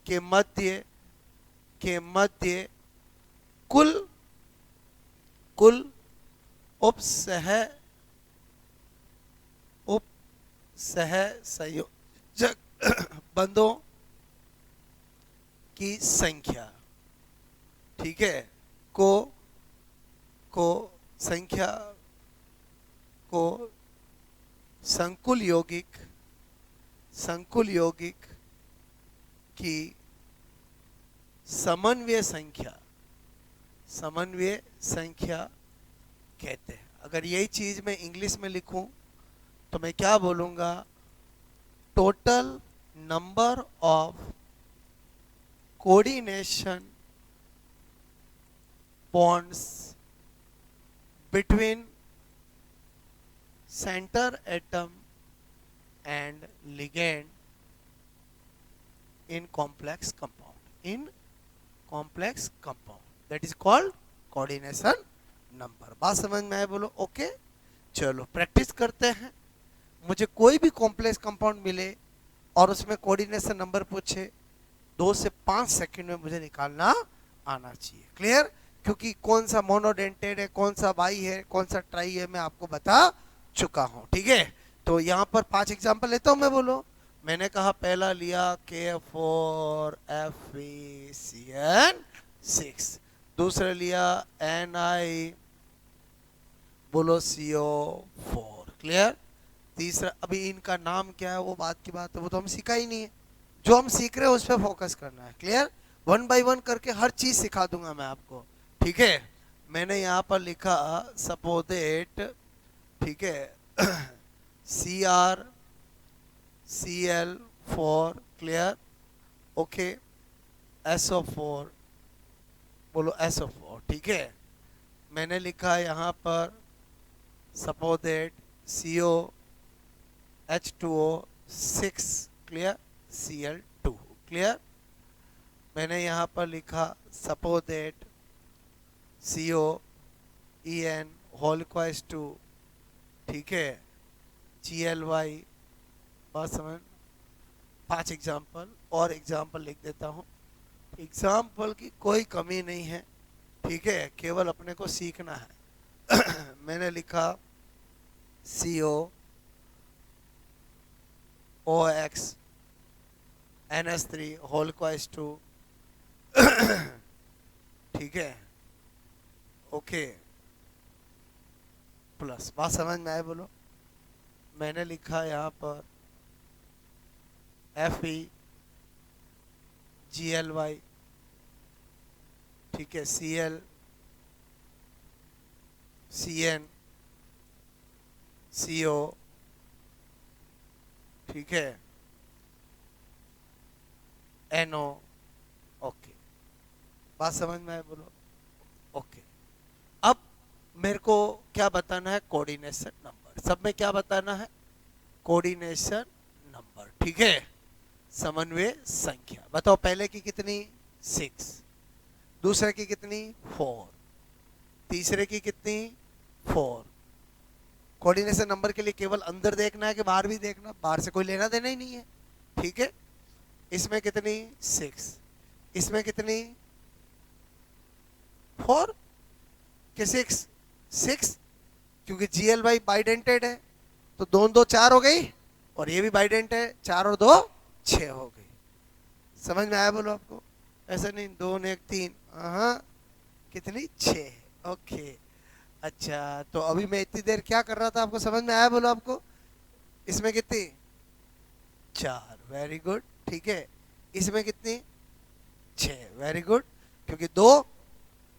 के मध्य कुल उप सह संयोजक बंधों की संख्या, ठीक है, संख्या को संकुल यौगिक की समन्वय संख्या कहते हैं। अगर यही चीज मैं इंग्लिश में लिखूं तो मैं क्या बोलूंगा? Total number of coordination bonds between center atom and ligand in complex compound that is called coordination number। बात समझ में आए? बोलो ओके। चलो प्रैक्टिस करते हैं। मुझे कोई भी कॉम्प्लेक्स कंपाउंड मिले और उसमें कोऑर्डिनेशन नंबर पूछे, 2 से 5 सेकंड में मुझे निकालना आना चाहिए। क्लियर? क्योंकि कौन सा मोनोडेंटेड है, कौन सा बाई है, कौन सा ट्राई है, मैं आपको बता चुका हूं। ठीक है, तो यहाँ पर 5 एग्जाम्पल लेता हूं मैं, बोलो। मैंने कहा पहला लिया KF4FeCN6, दूसरा लिया Ni, बोलो CO4, क्लियर। तीसरा, अभी इनका नाम क्या है वो बात की बात है, वो तो हम सीखा ही नहीं है। जो हम सीख रहे हैं उस पर फोकस करना है, क्लियर। वन बाय वन करके हर चीज सिखा दूंगा मैं आपको, ठीक है। मैंने यहाँ पर लिखा सपोदेट, ठीक है, CrCl4, क्लियर, ओके, SO4, बोलो SO4, ठीक है। मैंने लिखा यहाँ पर सपोदेट COH2O6, क्लियर, Cl2, क्लियर। मैंने यहाँ पर लिखा सपोदेट COEN होल इक्वल्स टू, ठीक है, GLY, बात समझ। 5 एग्जाम्पल और एग्जाम्पल लिख देता हूँ। एग्जाम्पल की कोई कमी नहीं है, ठीक है, केवल अपने को सीखना है। मैंने लिखा COOX NH3 whole equals to, ठीक है, ओके, प्लस, बात समझ में आए, बोलो। मैंने लिखा यहाँ पर FeGly, ठीक है, Cl CN CO, ठीक है, NO, ओके, बात समझ में आए, बोलो, ओके। अब मेरे को क्या बताना है, कोऑर्डिनेशन नंबर। सब में क्या बताना है, कोऑर्डिनेशन नंबर, ठीक है, समन्वय संख्या। बताओ पहले की कितनी, 6, दूसरे की कितनी, 4, तीसरे की कितनी, 4। कोऑर्डिनेशन नंबर के लिए केवल अंदर देखना है कि बाहर भी देखना, बाहर से कोई लेना देना ही नहीं है, ठीक है। इसमें कितनी, 6, इसमें कितनी, 4 के 6, 6, क्योंकि GLY बाइडेंटेड है तो 2 2 4 हो गई, और ये भी बाइडेंट है, 4 और 2 6 हो गई। समझ में आया, बोलो आपको। ऐसा नहीं 2 1 3, हाँ, कितनी, 6, ओके। अच्छा, तो अभी मैं इतनी देर क्या कर रहा था, आपको समझ में आया, बोलो आपको। इसमें कितनी, 4, वेरी गुड, ठीक है। इसमें कितनी, 6, वेरी गुड, क्योंकि 2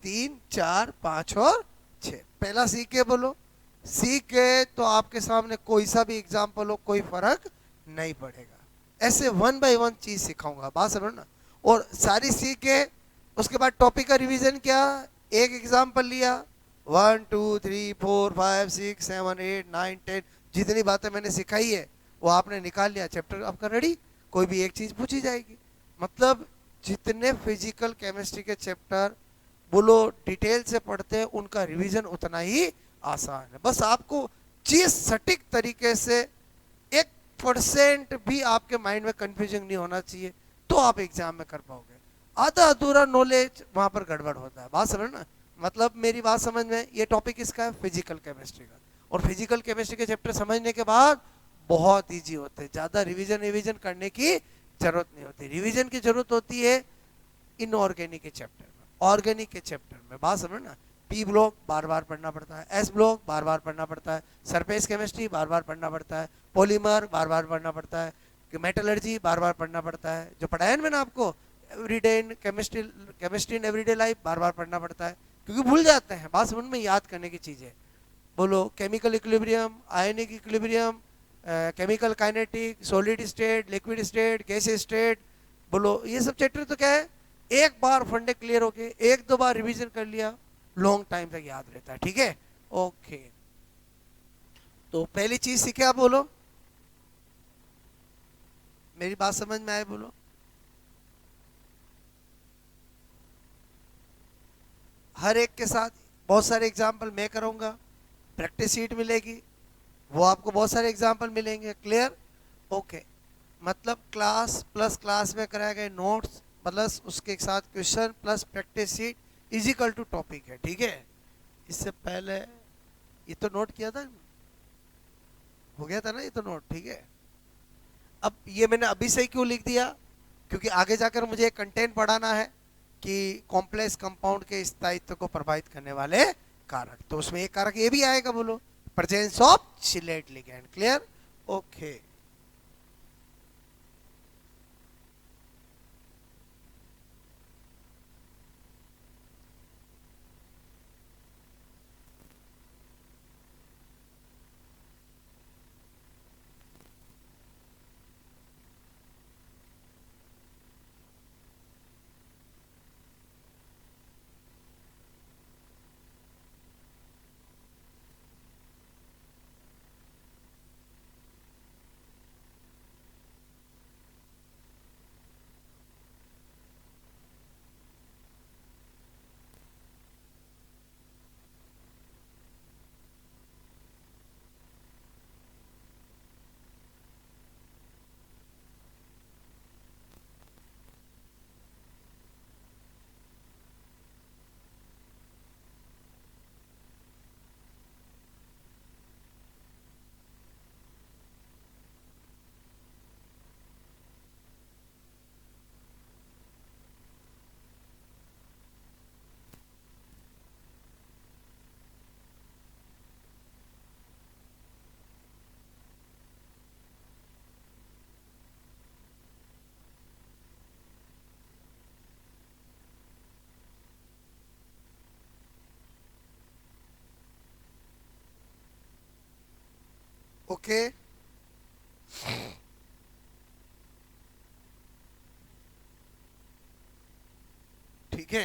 3 4 5 और 6। पहला सीख के बोलो, सीख के तो आपके सामने कोई सा भी एग्जाम्पल हो, कोई फर्क नहीं पड़ेगा। ऐसे 1 बाय 1 चीज सिखाऊंगा, बात समझो ना। और सारी सीख के उसके बाद टॉपिक का रिवीजन, क्या, एक एग्जाम्पल लिया, 1 2 3 4 5 6 7 8 9 10, जितनी बातें मैंने सिखाई है वो आपने निकाल लिया, चैप्टर आपका रेडी। कोई भी एक चीज पूछी जाएगी। मतलब जितने फिजिकल केमिस्ट्री के चैप्टर बोलो डिटेल से पढ़ते हैं, उनका रिवीजन उतना ही आसान है। बस आपको चीज सटीक तरीके से 1% भी आपके माइंड में कंफ्यूजन नहीं होना चाहिए, तो आप एग्जाम में कर पाओगे। आधा अधूरा नॉलेज वहां पर गड़बड़ होता है, बात समझ ना। मतलब मेरी बात समझ में, ये टॉपिक इसका है फिजिकल केमिस्ट्री का, और फिजिकल केमिस्ट्री के चैप्टर समझने के बाद बहुत इजी होते हैं, ज्यादा रिवीजन करने की जरूरत नहीं होती। रिवीजन की जरूरत होती है इनऑर्गेनिक के चैप्टर में, ऑर्गेनिक के चैप्टर में, बात समझो ना। P ब्लॉक बार बार पढ़ना पड़ता है, S ब्लॉक बार बार पढ़ना पड़ता है, सरफेस केमिस्ट्री बार बार पढ़ना पड़ता है, पॉलीमर बार बार पढ़ना पड़ता है, मेटलर्जी बार बार पढ़ना पड़ता है, जो पढ़ाया है मैंने आपको everyday in chemistry, chemistry in everyday life बार बार पढ़ना पड़ता है, क्योंकि भूल जाते हैं। बात समझ में, याद करने की चीजें, बोलो chemical equilibrium, ionic equilibrium, chemical kinetic, solid state, liquid state, gas state, बोलो ये सब चैप्टर तो क्या है, एक बार फंडे क्लियर हो गए, 1 2 बार रिवीजन कर लिया, लॉन्ग टाइम तक याद रहता है, ठीक है, ओके। तो पहली चीज सीखे आप, बोलो, मेरी बात समझ में आए, बोलो। हर एक के साथ बहुत सारे एग्जाम्पल मैं करूंगा, प्रैक्टिस शीट मिलेगी, वो आपको बहुत सारे एग्जाम्पल मिलेंगे, क्लियर, ओके। मतलब क्लास प्लस क्लास में कराए गए नोट्स प्लस उसके साथ क्वेश्चन प्लस प्रैक्टिस शीट, इजिकल टू टॉपिक है, ठीक है। इससे पहले ये तो नोट किया था, हो गया था ना ये तो नोट, ठीक है। अब ये मैंने अभी से ही क्यों लिख दिया, क्योंकि आगे जाकर मुझे एक कंटेंट पढ़ाना है कि कॉम्प्लेक्स कंपाउंड के स्थायित्व को प्रभावित करने वाले कारक, तो उसमें एक कारक ये भी आएगा, बोलो, presence of chelate ligand. Clear? Okay. Okay, ठीक है।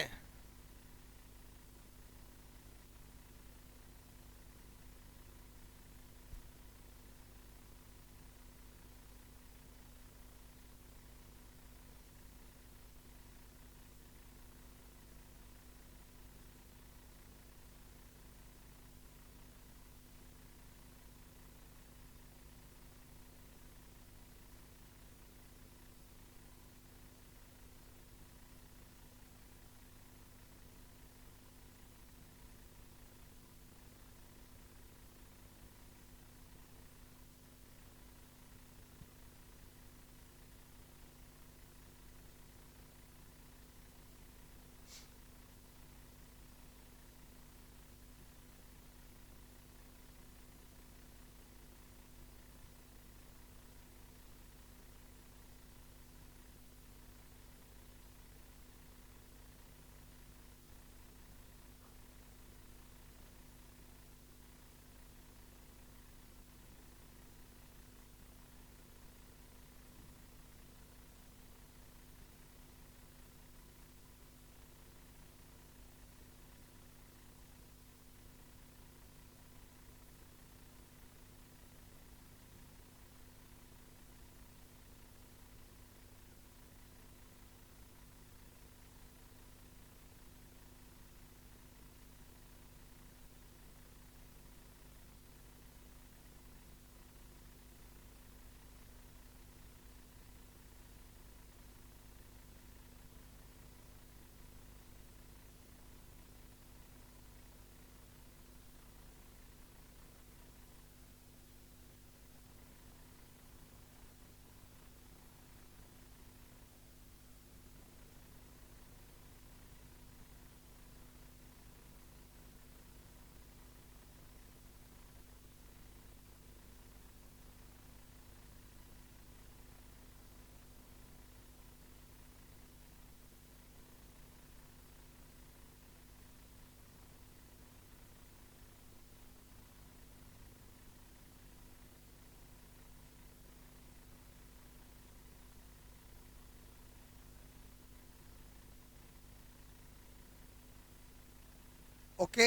ओके,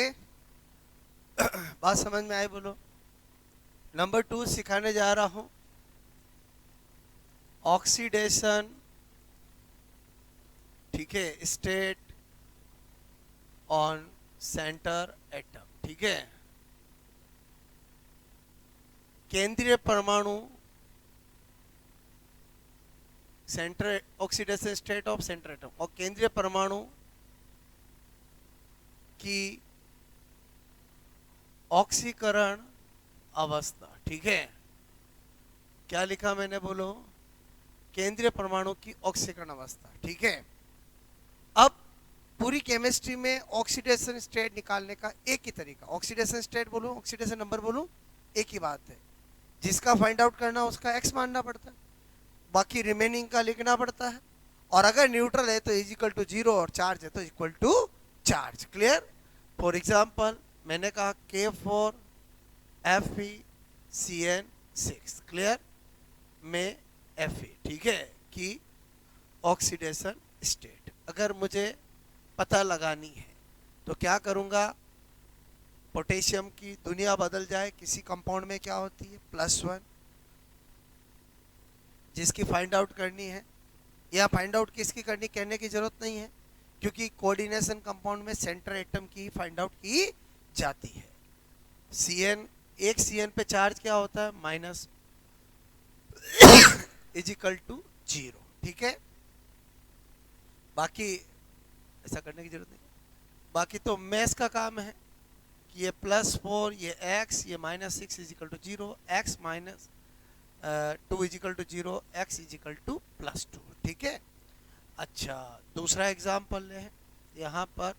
बात समझ में आई, बोलो। नंबर 2 सिखाने जा रहा हूं, ऑक्सीडेशन, ठीक है, स्टेट ऑन सेंटर एटम, ठीक है। केंद्रीय परमाणु, centre oxidation state of centre atom, और केंद्रीय परमाणु कि ऑक्सीकरण अवस्था, ठीक है, क्या लिखा मैंने बोलो, केंद्रीय परमाणु की ऑक्सीकरण अवस्था, ठीक है। अब पूरी केमिस्ट्री में ऑक्सीडेशन स्टेट निकालने का एक ही तरीका, ऑक्सीडेशन स्टेट बोलूं, ऑक्सीडेशन नंबर बोलूं, एक ही बात है, जिसका फाइंड आउट करना उसका एक्स मानना पड़ता है, बाकी रिमेनिंग का लिखना पड़ता है, और अगर न्यूट्रल है तो इज इक्वल टू जीरो और चार्ज है तो equal to charge. Clear? For example मैंने कहा K4FeCN6, क्लियर, में Fe, ठीक है, कि ऑक्सीडेशन स्टेट अगर मुझे पता लगानी है तो क्या करूंगा, पोटेशियम की दुनिया बदल जाए, किसी कंपाउंड में क्या होती है +1, जिसकी फाइंड आउट करनी है, या फाइंड आउट किसकी करनी कहने की जरूरत नहीं है, क्योंकि कोऑर्डिनेशन कंपाउंड में सेंटर एटम की फाइंड आउट की जाती है। Cn, एक Cn पे चार्ज क्या होता है, माइनस इज इक्वल टू 0, ठीक है। बाकी ऐसा करने की जरूरत नहीं, बाकी तो मैथ्स का काम है कि ये +4, ये x, ये -6 is equal to 0, x -2 is equal to 0, x is equal to +2, ठीक है। अच्छा, दूसरा एग्जाम्पल ले, यहाँ पर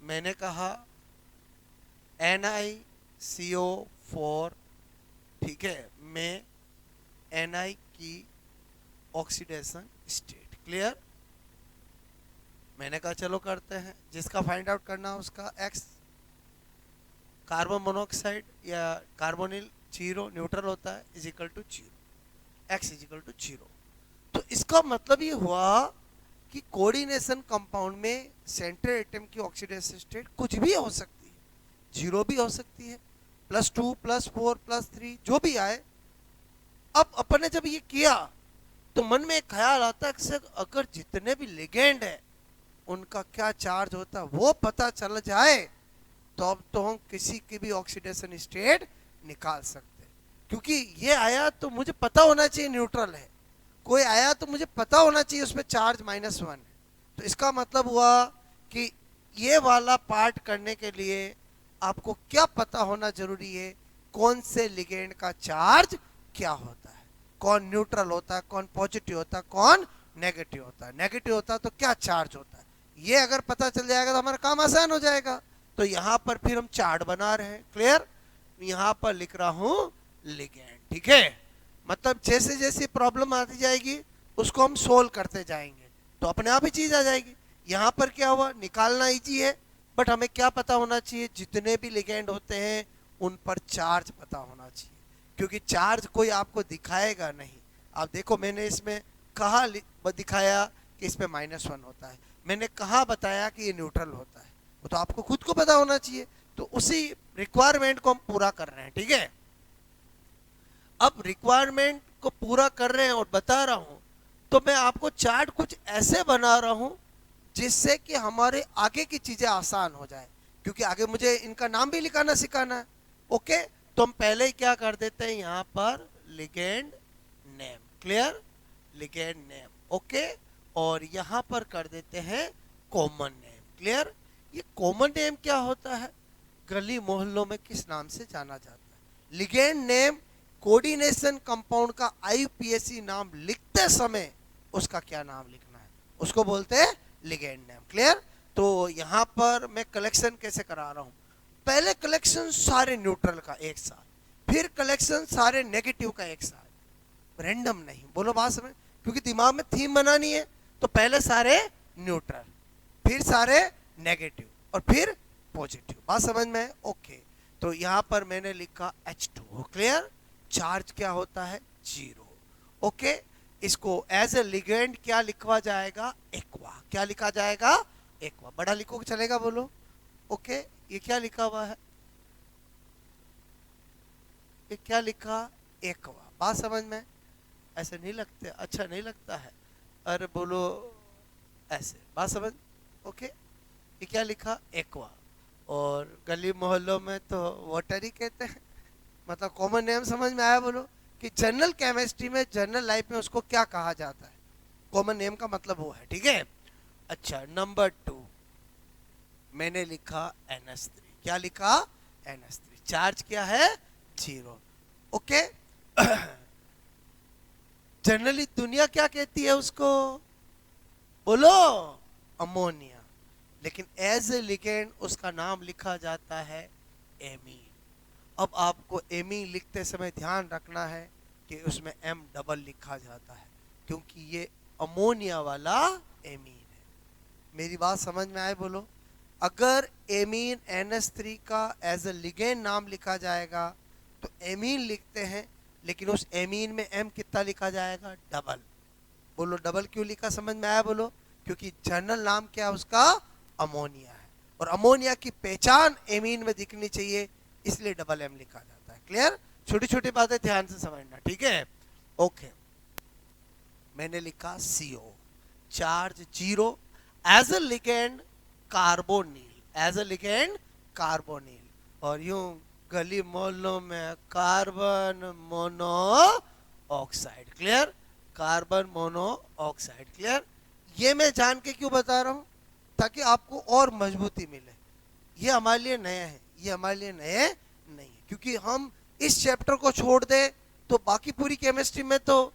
मैंने कहा NiCO4, ठीक है, में Ni की ऑक्सीडेशन स्टेट, क्लियर। मैंने कहा चलो करते हैं, जिसका फाइंड आउट करना उसका x, कार्बन मोनोऑक्साइड या कार्बोनिल 0 न्यूट्रल होता है, is equal to 0, x is equal to 0। तो इसका मतलब ये हुआ कि कोऑर्डिनेशन कंपाउंड में सेंट्रल एटम की ऑक्सीडेशन स्टेट कुछ भी हो सकती है, 0 भी हो सकती है, +2, +4, +3, जो भी आए। अब अपन ने जब ये किया तो मन में एक ख्याल आता है कि अगर जितने भी लिगेंड है उनका क्या चार्ज होता है वो पता चल जाए तो अब तो हम किसी की भी ऑक्सीडेशन स्टेट निकाल सकते हैं, क्योंकि ये आया तो मुझे पता होना चाहिए न्यूट्रल है, कोई आया तो मुझे पता होना चाहिए उसमें चार्ज -1 है। तो इसका मतलब हुआ कि ये वाला पार्ट करने के लिए आपको क्या पता होना जरूरी है, कौन से लिगेंड का चार्ज क्या होता है, कौन न्यूट्रल होता है, कौन पॉजिटिव होता है, कौन नेगेटिव होता है, नेगेटिव होता है तो क्या चार्ज होता है, ये अगर पता चल जाएगा तो हमारा काम आसान हो जाएगा। तो यहाँ पर फिर हम चार्ट बना रहे हैं, क्लियर, यहाँ पर लिख रहा हूँ लिगेंड, ठीक है। मतलब जैसे जैसे प्रॉब्लम आती जाएगी उसको हम सोल्व करते जाएंगे तो अपने आप ही चीज आ जाएगी। यहाँ पर क्या हुआ, निकालना इजी है, बट हमें क्या पता होना चाहिए, जितने भी लिगेंड होते हैं उन पर चार्ज पता होना चाहिए, क्योंकि चार्ज कोई आपको दिखाएगा नहीं। आप देखो मैंने इसमें कहा दिखाया कि इस पे -1 होता है, मैंने कहा बताया कि ये न्यूट्रल होता है, वो तो आपको खुद को पता होना चाहिए। तो उसी रिक्वायरमेंट को हम पूरा कर रहे हैं, ठीक है। अब रिक्वायरमेंट को पूरा कर रहे हैं और बता रहा हूं तो मैं आपको चार्ट कुछ ऐसे बना रहा हूं जिससे कि हमारे आगे की चीजें आसान हो जाए, क्योंकि आगे मुझे इनका नाम भी लिखाना सिखाना है। ओके, तो हम पहले ही क्या कर देते हैं, यहाँ पर ligand name, clear, ligand name, okay, और यहाँ पर कर देते हैं कॉमन नेम, क्लियर। ये कॉमन नेम क्या होता है, गली मोहल्लों में किस नाम से जाना जाता है। लिगेंड नेम कोऑर्डिनेशन कंपाउंड का आईयूपीएसी नाम लिखते समय उसका क्या नाम लिखना है, उसको बोलते हैं लिगेंड नेम, क्लियर। तो यहाँ पर मैं कलेक्शन कैसे करा रहा हूँ, पहले कलेक्शन सारे न्यूट्रल का एक साथ, फिर कलेक्शन सारे नेगेटिव का एक साथ, रैंडम नहीं, बोलो बात समझ, क्योंकि दिमाग में थीम बनानी है। तो पहले सारे न्यूट्रल, फिर सारे नेगेटिव और फिर पॉजिटिव, बात समझ में? ओके, तो यहाँ पर मैंने लिखा H2O, क्लियर, चार्ज क्या होता है 0, ओके। इसको एज ए लिगेंड क्या लिखवा जाएगा, एक्वा, क्या लिखा जाएगा, एक्वा, बड़ा लिखो चलेगा, बोलो ओके। ये क्या लिखा हुआ है, ये क्या लिखा, एक्वा, बात समझ में? ऐसे नहीं लगते, अच्छा नहीं लगता है, अरे बोलो ऐसे, बात समझ, ओके। ये क्या लिखा, एक्वा, और गली मोहल्लों में तो वाटर ही कहते हैं, मतलब कॉमन नेम समझ में आया, बोलो कि जनरल केमिस्ट्री में, जनरल लाइफ में उसको क्या कहा जाता है, कॉमन नेम का मतलब वो है, ठीक है। अच्छा, नंबर 2, मैंने लिखा NH3। क्या लिखा? NH3। चार्ज क्या है? 0। ओके। जनरली दुनिया क्या कहती है उसको? बोलो। अमोनिया। लेकिन एज ए लिगेंड उसका नाम लिखा जाता है एमीन। अब आपको एमीन लिखते समय ध्यान रखना है कि उसमें M डबल लिखा जाता है, क्योंकि ये अमोनिया वाला एमीन है। मेरी बात समझ में आए? बोलो। अगर एमीन NH3 का एज ए लिगेंड नाम लिखा जाएगा तो एमीन लिखते हैं, लेकिन उस एमीन में M कितना लिखा जाएगा? डबल। बोलो डबल क्यों लिखा? समझ में आया? बोलो। क्योंकि जनरल नाम क्या है उसका? अमोनिया है, और अमोनिया की पहचान एमीन में दिखनी चाहिए, इसलिए डबल M लिखा जाता है। क्लियर? छोटी छोटी बातें ध्यान से समझना, ठीक है? ओके। मैंने लिखा CO, charge 0, as a ligand carbonyl. As a ligand carbonyl. और यूं गली मोहल्लों में carbon monoxide. Clear? Carbon monoxide. Clear? ये मैं जान के क्यों बता रहा हूं? ताकि आपको और मजबूती मिले। ये हमारे लिए नया है, ये हमारे लिए नए नहीं है, क्योंकि हम इस चैप्टर को छोड़ दे तो बाकी पूरी केमिस्ट्री में तो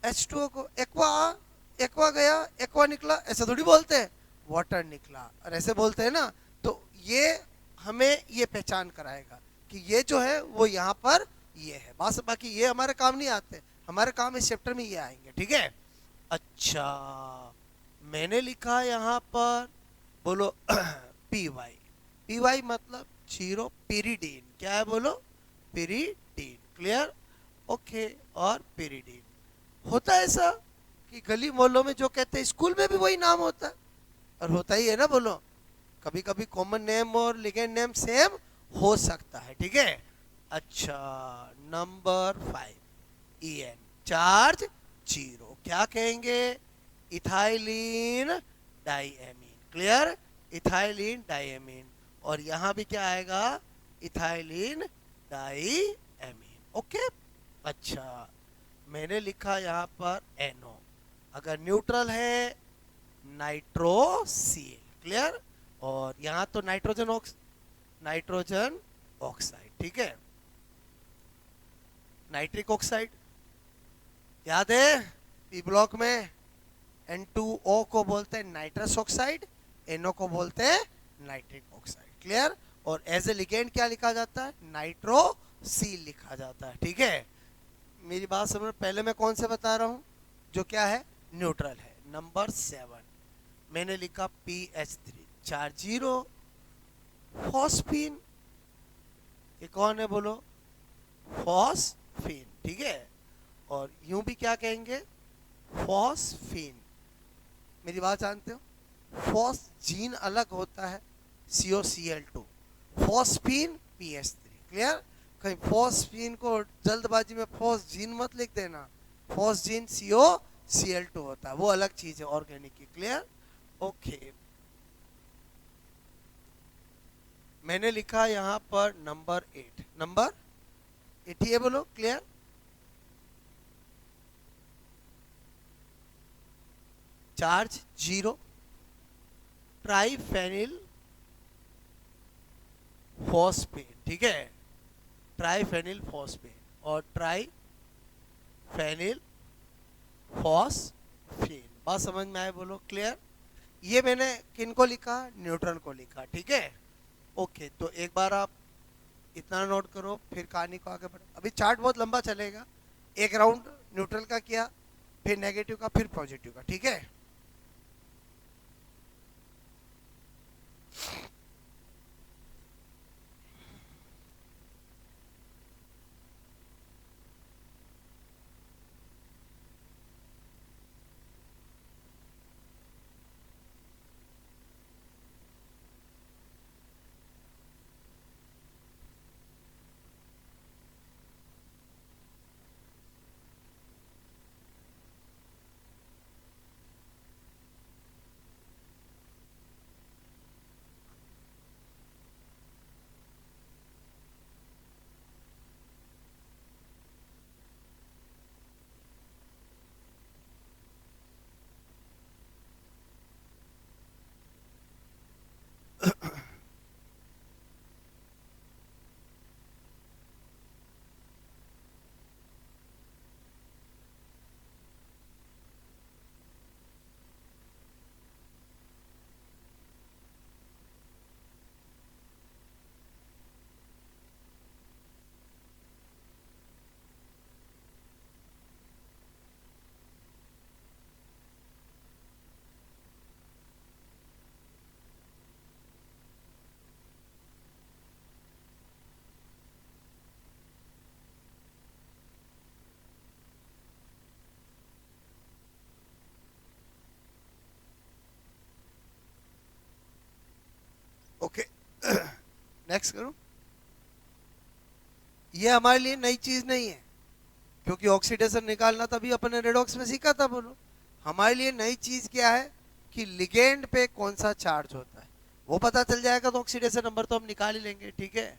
H2O को एक्वा, एक्वा गया, एक्वा निकला, ऐसा थोड़ी बोलते हैं। वाटर निकला, और ऐसे बोलते हैं ना। तो ये हमें ये पहचान कराएगा कि ये जो है वो यहाँ पर ये है। बस बाकी ये हमारे काम नहीं आते, हमारे काम इस चैप्टर में ये आएंगे। ठीक है? अच्छा, मैंने लिखा यहाँ पर, बोलो PY। PY मतलब 0, पिरिडीन। क्या है? बोलो। पिरिडीन। क्लियर? ओके। और पिरिडीन होता है ऐसा कि गली मोहल्लों में जो कहते हैं स्कूल में भी वही नाम होता है, और होता ही है ना। बोलो। कभी कभी कॉमन नेम और लिगेंड नेम सेम हो सकता है। ठीक है? अच्छा, नंबर 5, EN, चार्ज 0। क्या कहेंगे? Ethylene diamine. Clear? Ethylene diamine. और यहां भी क्या आएगा? Ethylene diamine. ओके। अच्छा, मैंने लिखा यहाँ पर NO। अगर न्यूट्रल है, नाइट्रोसील। क्लियर? और यहाँ तो नाइट्रोजन ऑक्साइड। ठीक है? नाइट्रिक ऑक्साइड याद है? पी ब्लॉक में N2O को बोलते हैं नाइट्रस ऑक्साइड, NO को बोलते हैं नाइट्रिक ऑक्साइड। क्लियर? और एज ए लिगेंड क्या लिखा जाता है? नाइट्रोसील लिखा जाता है। ठीक है? मेरी बात समझ। पहले मैं कौन से बता रहा हूं जो क्या है? न्यूट्रल है। नंबर 7, मैंने लिखा PH3, चार्ज 0, फॉस्फीन। ये कौन है? बोलो। फॉस्फीन। ठीक है? और यूं भी क्या कहेंगे? फॉस्फीन। मेरी बात जानते हो? फॉस जीन अलग होता है, COCl2। Phosphine PH3। क्लियर? कहीं फॉस्फीन को जल्दबाजी में फॉस जीन मत लिख देना। फॉस जीन COCl2 होता है, वो अलग चीज है ऑर्गेनिक की। क्लियर? ओके। मैंने लिखा यहां पर नंबर 8। नंबर 8 है। बोलो। क्लियर? Charge 0, triphenyl phosphate. ठीक है? ट्राइफेनिल फॉस्फेट और ट्राइफेनिल फॉस्फीन। बात समझ में आए? बोलो। क्लियर? ये मैंने किनको लिखा? न्यूट्रल को लिखा। ठीक है? ओके। तो एक बार आप इतना नोट करो, फिर कहानी को आगे बढ़ो। अभी चार्ट बहुत लंबा चलेगा। एक राउंड न्यूट्रल का किया, फिर नेगेटिव का, फिर पॉजिटिव का। ठीक है? नेक्स्ट करो। ये हमारे लिए नई चीज नहीं है, क्योंकि ऑक्सीडेशन निकालना तभी अपने रेडॉक्स में सीखा था। बोलो, हमारे लिए नई चीज क्या है कि लिगेंड पे कौन सा चार्ज होता है, वो पता चल जाएगा तो ऑक्सीडेशन नंबर तो हम निकाल ही लेंगे। ठीक है,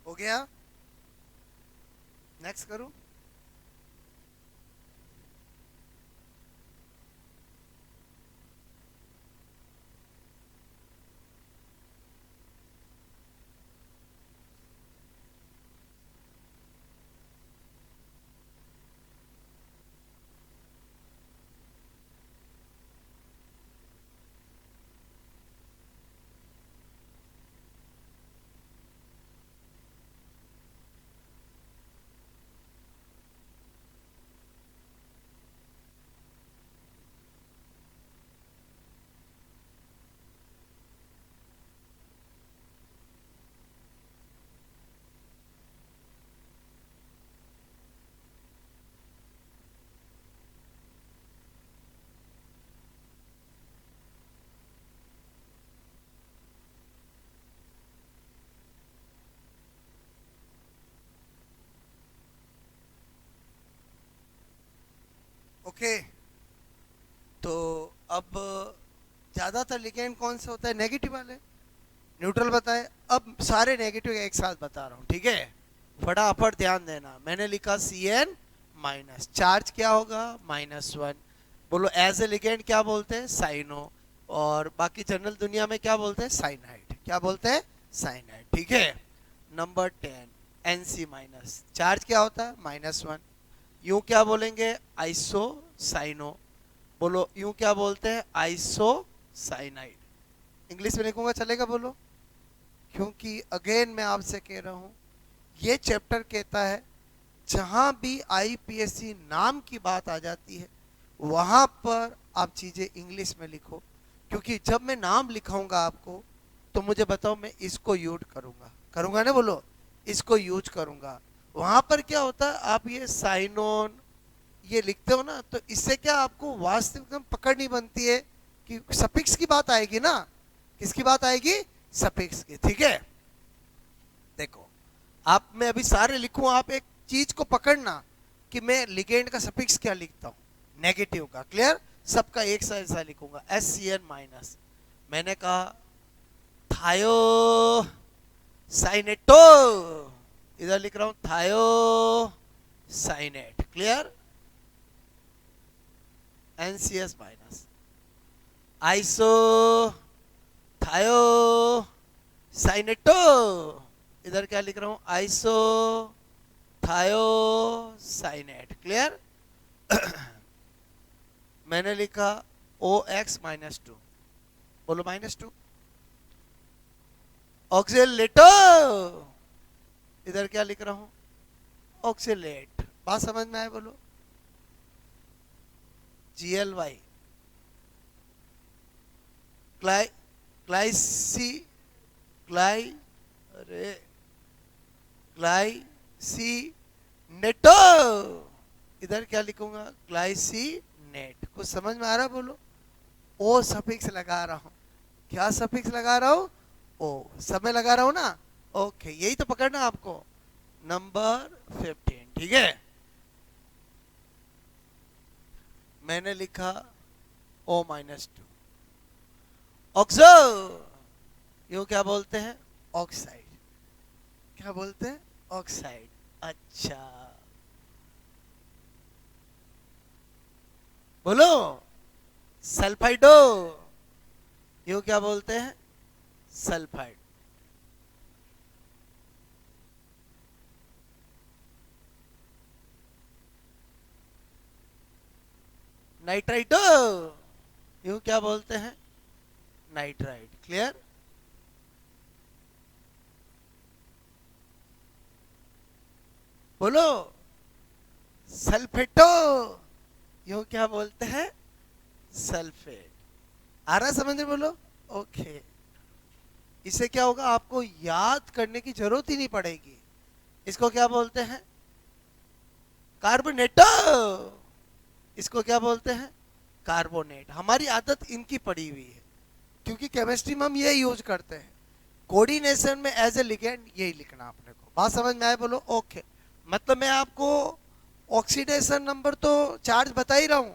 हो गया, नेक्स्ट करो। ओके, तो अब ज्यादातर लिगेंड कौन से होता है, नेगेटिव वाले, न्यूट्रल बताए। अब सारे नेगेटिव एक साथ बता रहा हूं, ठीक है, फटाफट ध्यान देना। मैंने लिखा Cn-, चार्ज क्या होगा, -1। बोलो एज ए लिगेंड क्या बोलते हैं, साइनो। और बाकी जनरल दुनिया में क्या बोलते हैं, साइनाइड। क्या बोलते हैं, साइनाइड। ठीक है, नंबर 10 Nc-, चार्ज क्या होता है, -1। यूं क्या बोलेंगे, आइसो साइनो। बोलो यूं क्या बोलते हैं, आइसो साइनाइड। इंग्लिश में लिखूंगा चलेगा, बोलो, क्योंकि अगेन मैं आपसे कह रहा हूं ये चैप्टर कहता है जहां भी आईपीएससी नाम की बात आ जाती है वहां पर आप चीजें इंग्लिश में लिखो, क्योंकि जब मैं नाम लिखाऊंगा आपको तो मुझे बताओ मैं इसको यूज करूंगा, करूंगा ना, बोलो, इसको यूज करूंगा। वहां पर क्या होता है, आप ये साइन ऑन ये लिखते हो ना, तो इससे क्या आपको वास्तविक में पकड़ नहीं बनती है कि सफिक्स की बात आएगी ना, किसकी बात आएगी, सफिक्स की। ठीक है, देखो, आप मैं अभी सारे लिखूं, आप एक चीज को पकड़ना कि मैं लिगेंड का सफिक्स क्या लिखता हूं, नेगेटिव का, क्लियर, सबका एक सा ऐसा लिखूंगा, एस सी एन माइनस, मैंने कहा थायो साइनेटो, इधर लिख रहा हूं thiocyanate, clear, NCS minus, isothiocyanato, इधर क्या लिख रहा हूं, आइसो थायो साइनेट, क्लियर। मैंने लिखा ओ एक्स माइनस टू, बोलो माइनस टू, ऑक्सिलेटो, इधर क्या लिख रहा हूं, ऑक्सिलेट, बात समझ में आए, बोलो, GLY क्लाई क्लाइसी क्लाई अरे ग्लाइसी नेटो, इधर क्या लिखूंगा, ग्लाइसी नेट, कुछ समझ में आ रहा, बोलो, ओ सफिक्स लगा रहा हूं, क्या सफिक्स लगा रहा हूं, ओ, समय लगा रहा हूं ना, ओके, यही तो पकड़ना आपको। नंबर 15, ठीक है, मैंने लिखा ओ माइनस टू, ऑक्सो, यो क्या बोलते हैं, ऑक्साइड, क्या बोलते हैं, ऑक्साइड, अच्छा, बोलो, सल्फाइडो, यो क्या बोलते हैं, सल्फाइड, नाइट्राइडो, यो क्या बोलते हैं, नाइट्राइड, क्लियर। बोलो, सल्फेटो, यो क्या बोलते हैं, सल्फेट, आ रहा समझ में, बोलो, ओके, इससे क्या होगा, आपको याद करने की जरूरत ही नहीं पड़ेगी। इसको क्या बोलते हैं, कार्बोनेटो, इसको क्या बोलते हैं, कार्बोनेट, हमारी आदत इनकी पड़ी हुई है, क्योंकि केमिस्ट्री में हम ये यूज करते हैं, कोऑर्डिनेशन में एज ए लिगेंड यही लिखना आपने को, बात समझ में आए, बोलो, ओके। मतलब मैं आपको ऑक्सीडेशन नंबर तो चार्ज बता ही रहा हूं,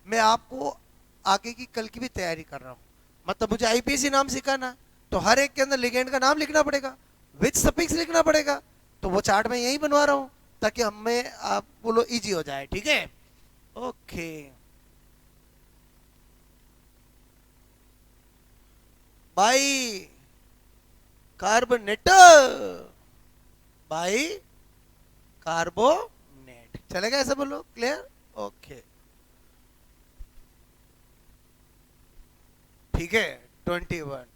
मैं आपको आगे की कल की भी तैयारी कर रहा हूं, मतलब मुझे आईपीएससी नाम सिखाना, तो हर एक के अंदर लिगेंड का नाम लिखना पड़ेगा, विथ सफिक्स लिखना पड़ेगा, तो वो चार्ट मैं यही बनवा रहा हूं ताकि हमें आप बोलो इजी हो जाए, ठीक है, okay. By carbonate, by carbonate, चलेगा ऐसा, बोलो, क्लियर, ओके, ठीक है, 21।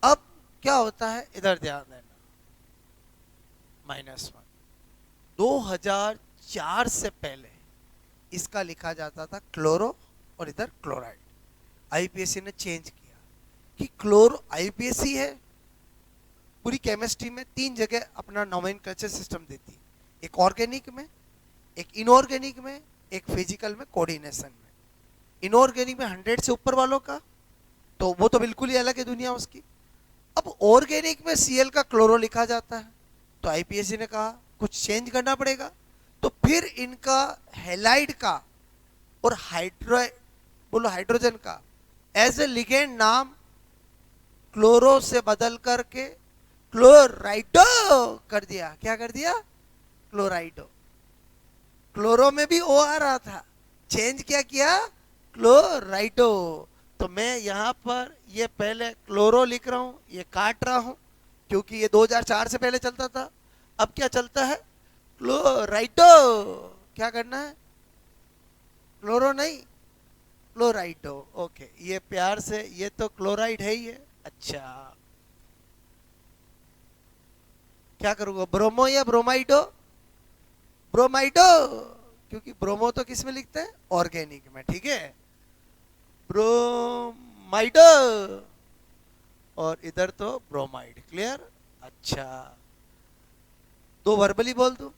अब क्या होता है, इधर ध्यान देना, -1, 2004 से पहले इसका लिखा जाता था क्लोरो और इधर क्लोराइड, आईपीएससी ने चेंज किया कि क्लोरो, आईपीएससी है पूरी केमिस्ट्री में 3 जगह अपना नोमेनक्लेचर सिस्टम देती है, एक ऑर्गेनिक में, एक इनऑर्गेनिक में, एक फिजिकल में, कोऑर्डिनेशन में। इनऑर्गेनिक में 100 से ऊपर वालों का, तो वो तो बिल्कुल ही अलग है दुनिया उसकी। अब ऑर्गेनिक में सीएल का क्लोरो लिखा जाता है, तो आईपीएससी ने कहा कुछ चेंज करना पड़ेगा, तो फिर इनका हैलाइड का और हाइड्रो, बोलो हाइड्रोजन का, एज ए लिगेंड नाम क्लोरो से बदल करके क्लोराइडो कर दिया, क्या कर दिया, क्लोराइडो, क्लोरो में भी ओ आ रहा था, चेंज क्या किया, क्लोराइडो, तो मैं यहां पर ये पहले क्लोरो लिख रहा हूं, ये काट रहा हूं क्योंकि ये 2004 से पहले चलता था, अब क्या चलता है, क्लोराइडो, क्या करना है, क्लोरो नहीं, क्लोराइडो, ओके, ये प्यार से, ये तो क्लोराइड है ही है, अच्छा, क्या करूंगा, ब्रोमो या ब्रोमाइडो? ब्रोमाइडो, क्योंकि ब्रोमो तो किस में लिखते हैं, ऑर्गेनिक में, ठीक है, ब्रोमाइडो, और इधर तो ब्रोमाइड, क्लियर। अच्छा, दो वर्बली बोल दूं,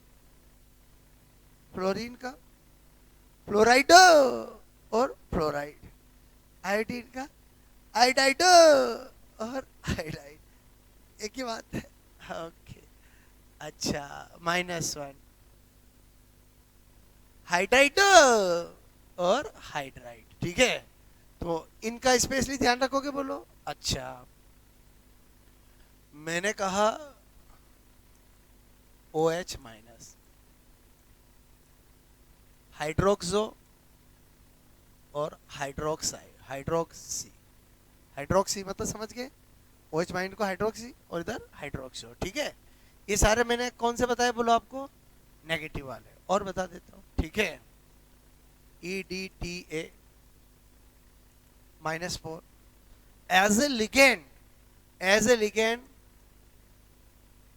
फ्लोरीन का फ्लोराइडो और फ्लोराइड, आयोडीन का आयोडाइडो और आयोडाइड, एक ही बात है। ओके, अच्छा, -1, हाइड्राइड और हाइड्राइड, ठीक है। तो इनका स्पेशली ध्यान रखोगे, बोलो। अच्छा, मैंने कहा OH-, हाइड्रोक्सो और हाइड्रोक्साइड, हाइड्रोक्सी, हाइड्रोक्सी मतलब समझ गए, OH- को हाइड्रोक्सी और इधर हाइड्रोक्सो, ठीक है। ये सारे मैंने कौन से बताए, बोलो आपको, नेगेटिव वाले। और बता देता हूँ, ठीक है, EDTA-4 as a ligand, as a ligand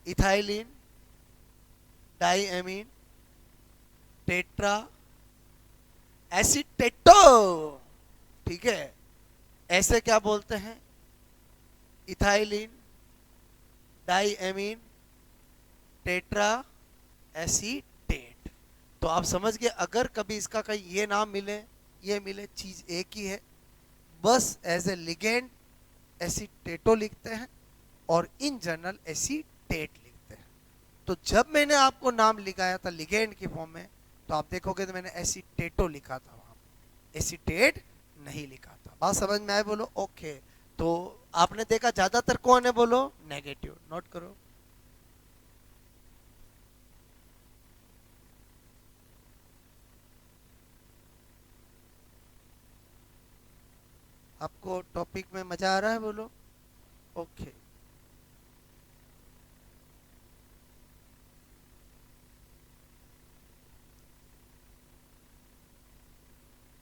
ethylenediaminetetraacetato, ठीक है। ऐसे क्या बोलते हैं, इथाइलिन डाइएमीन टेट्रा एसीटेट। तो आप समझ गए, अगर कभी इसका कहीं ये नाम मिले, ये मिले, चीज एक ही है, बस एज ए लिगेंड एसीटेटो लिखते हैं और इन जनरल एसीटेट लिखते हैं। तो जब मैंने आपको नाम लिखाया था लिगेंड की फॉर्म में, तो आप देखोगे तो मैंने एसीटेटो लिखा था, वहां एसीटेट नहीं लिखा था। बात समझ में आए, बोलो ओके। तो आपने देखा ज्यादातर कौन है, बोलो नेगेटिव, नोट करो। आपको टॉपिक में मजा आ रहा है, बोलो ओके।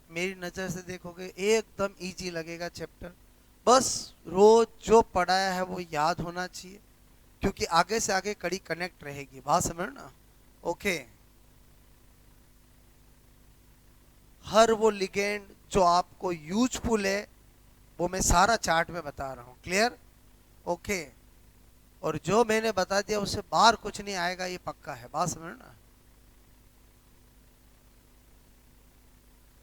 मेरी नजर से देखोगे एकदम इजी लगेगा चैप्टर, बस रोज जो पढ़ाया है वो याद होना चाहिए, क्योंकि आगे से आगे कड़ी कनेक्ट रहेगी, बात समझ ना, ओके। हर वो लिगेंड जो आपको यूजफुल है, वो मैं सारा चार्ट में बता रहा हूँ, क्लियर, ओके। और जो मैंने बता दिया उससे बाहर कुछ नहीं आएगा, ये पक्का है, बात समझ ना।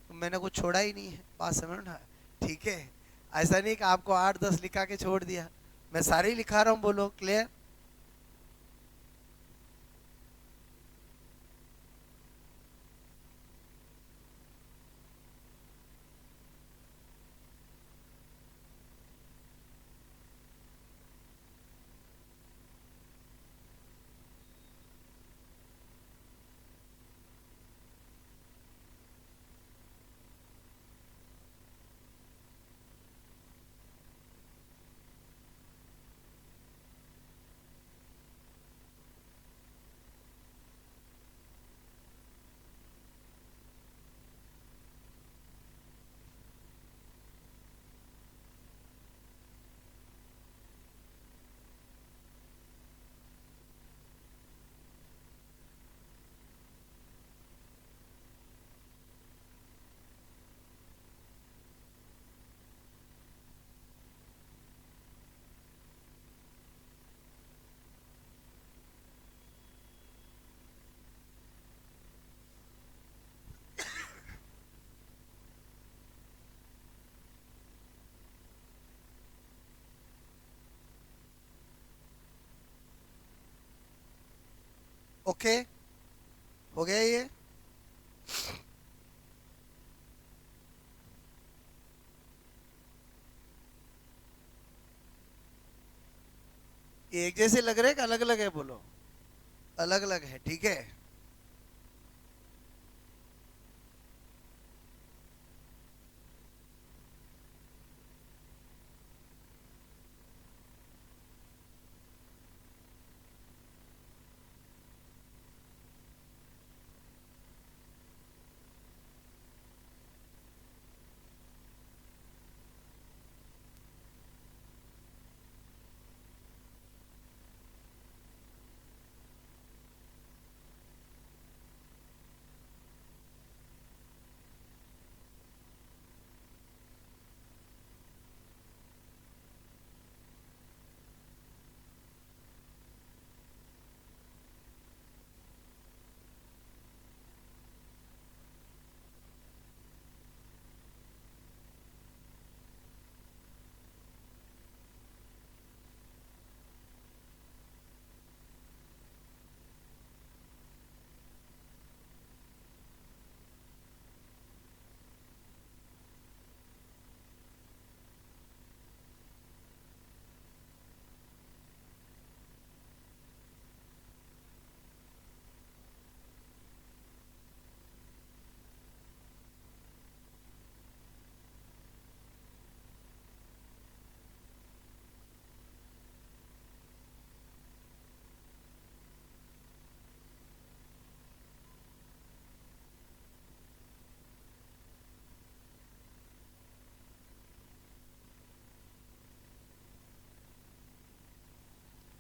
तो मैंने कुछ छोड़ा ही नहीं है, बात समझ ना, ठीक है। ऐसा नहीं कि आपको 8-10 लिखा के छोड़ दिया, मैं सारे ही लिखा रहा हूँ, बोलो क्लियर। ओके, हो गया ये। एक जैसे लग रहे हैं कि अलग अलग है, बोलो अलग अलग है, ठीक है।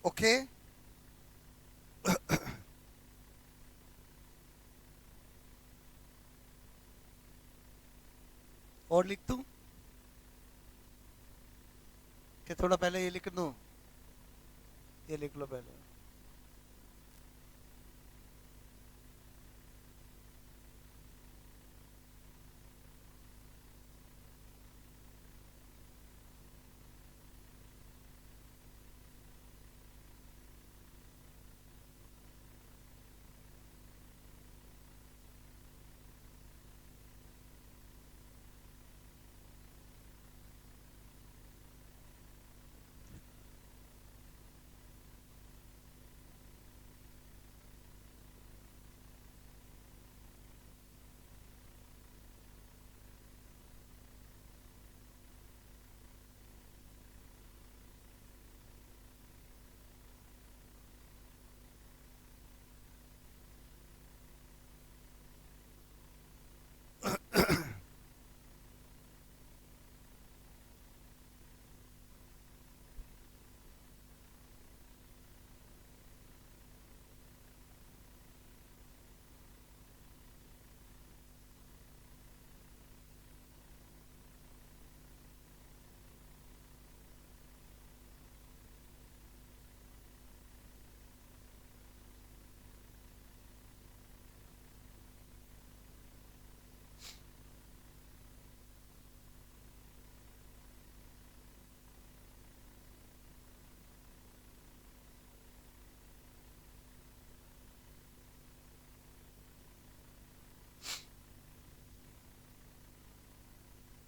ओके, और लिख दूं कि थोड़ा पहले ये लिख दूं? ये लिख लो पहले।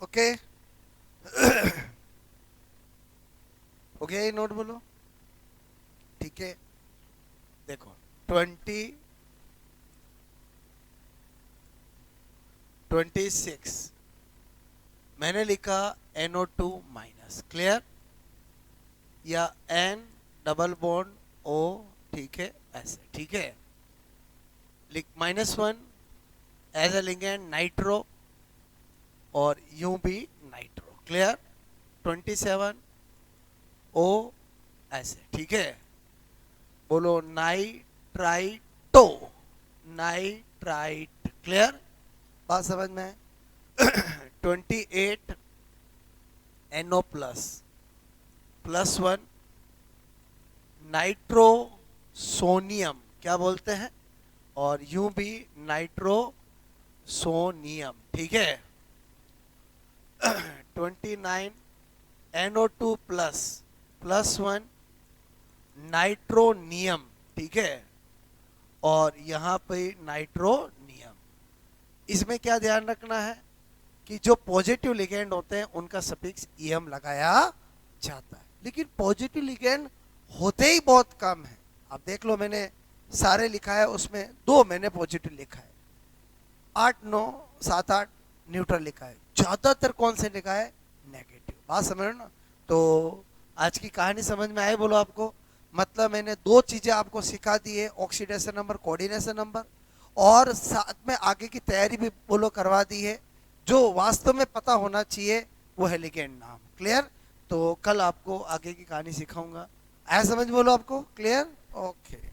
ओके, हो गया ये नोट बोलो? ठीक है, देखो 26 मैंने लिखा NO2 माइनस, क्लियर, या N डबल बॉन्ड O, ठीक है, ऐसे, ठीक है, लिख -1 एज ए लिगेंड नाइट्रो और यूं भी नाइट्रो, क्लियर, 27 O ऐसे, ठीक है, बोलो नाइट्राइटो, नाइट्राइट, क्लियर, बात समझ में है? 28 NO +1 नाइट्रोसोनियम, क्या बोलते हैं, और यूं भी नाइट्रोसोनियम, ठीक है, 29 NO2 +1 नाइट्रोनियम, ठीक है, और यहाँ पे नाइट्रोनियम। इसमें क्या ध्यान रखना है कि जो पॉजिटिव लिगेंड होते हैं उनका सफिक्स EM लगाया जाता है, लेकिन पॉजिटिव लिगेंड होते ही बहुत कम है। अब देख लो, मैंने सारे लिखा है, उसमें 2 मैंने पॉजिटिव लिखा है, 8 9 7 8 न्यूट्रल लिखा है, ज्यादातर कौन से लिखा है, नेगेटिव। बात समझ रहे हो ना? तो आज की कहानी समझ में आई बोलो आपको? मतलब मैंने 2 चीजें आपको सिखा दी है, ऑक्सीडेशन नंबर, कोऑर्डिनेशन नंबर, और साथ में आगे की तैयारी भी बोलो करवा दी है। जो वास्तव में पता होना चाहिए वो है लिगेंड नाम, क्लियर? तो कल आपको आगे की कहानी सिखाऊंगा। आया समझ बोलो आपको? क्लियर? ओके।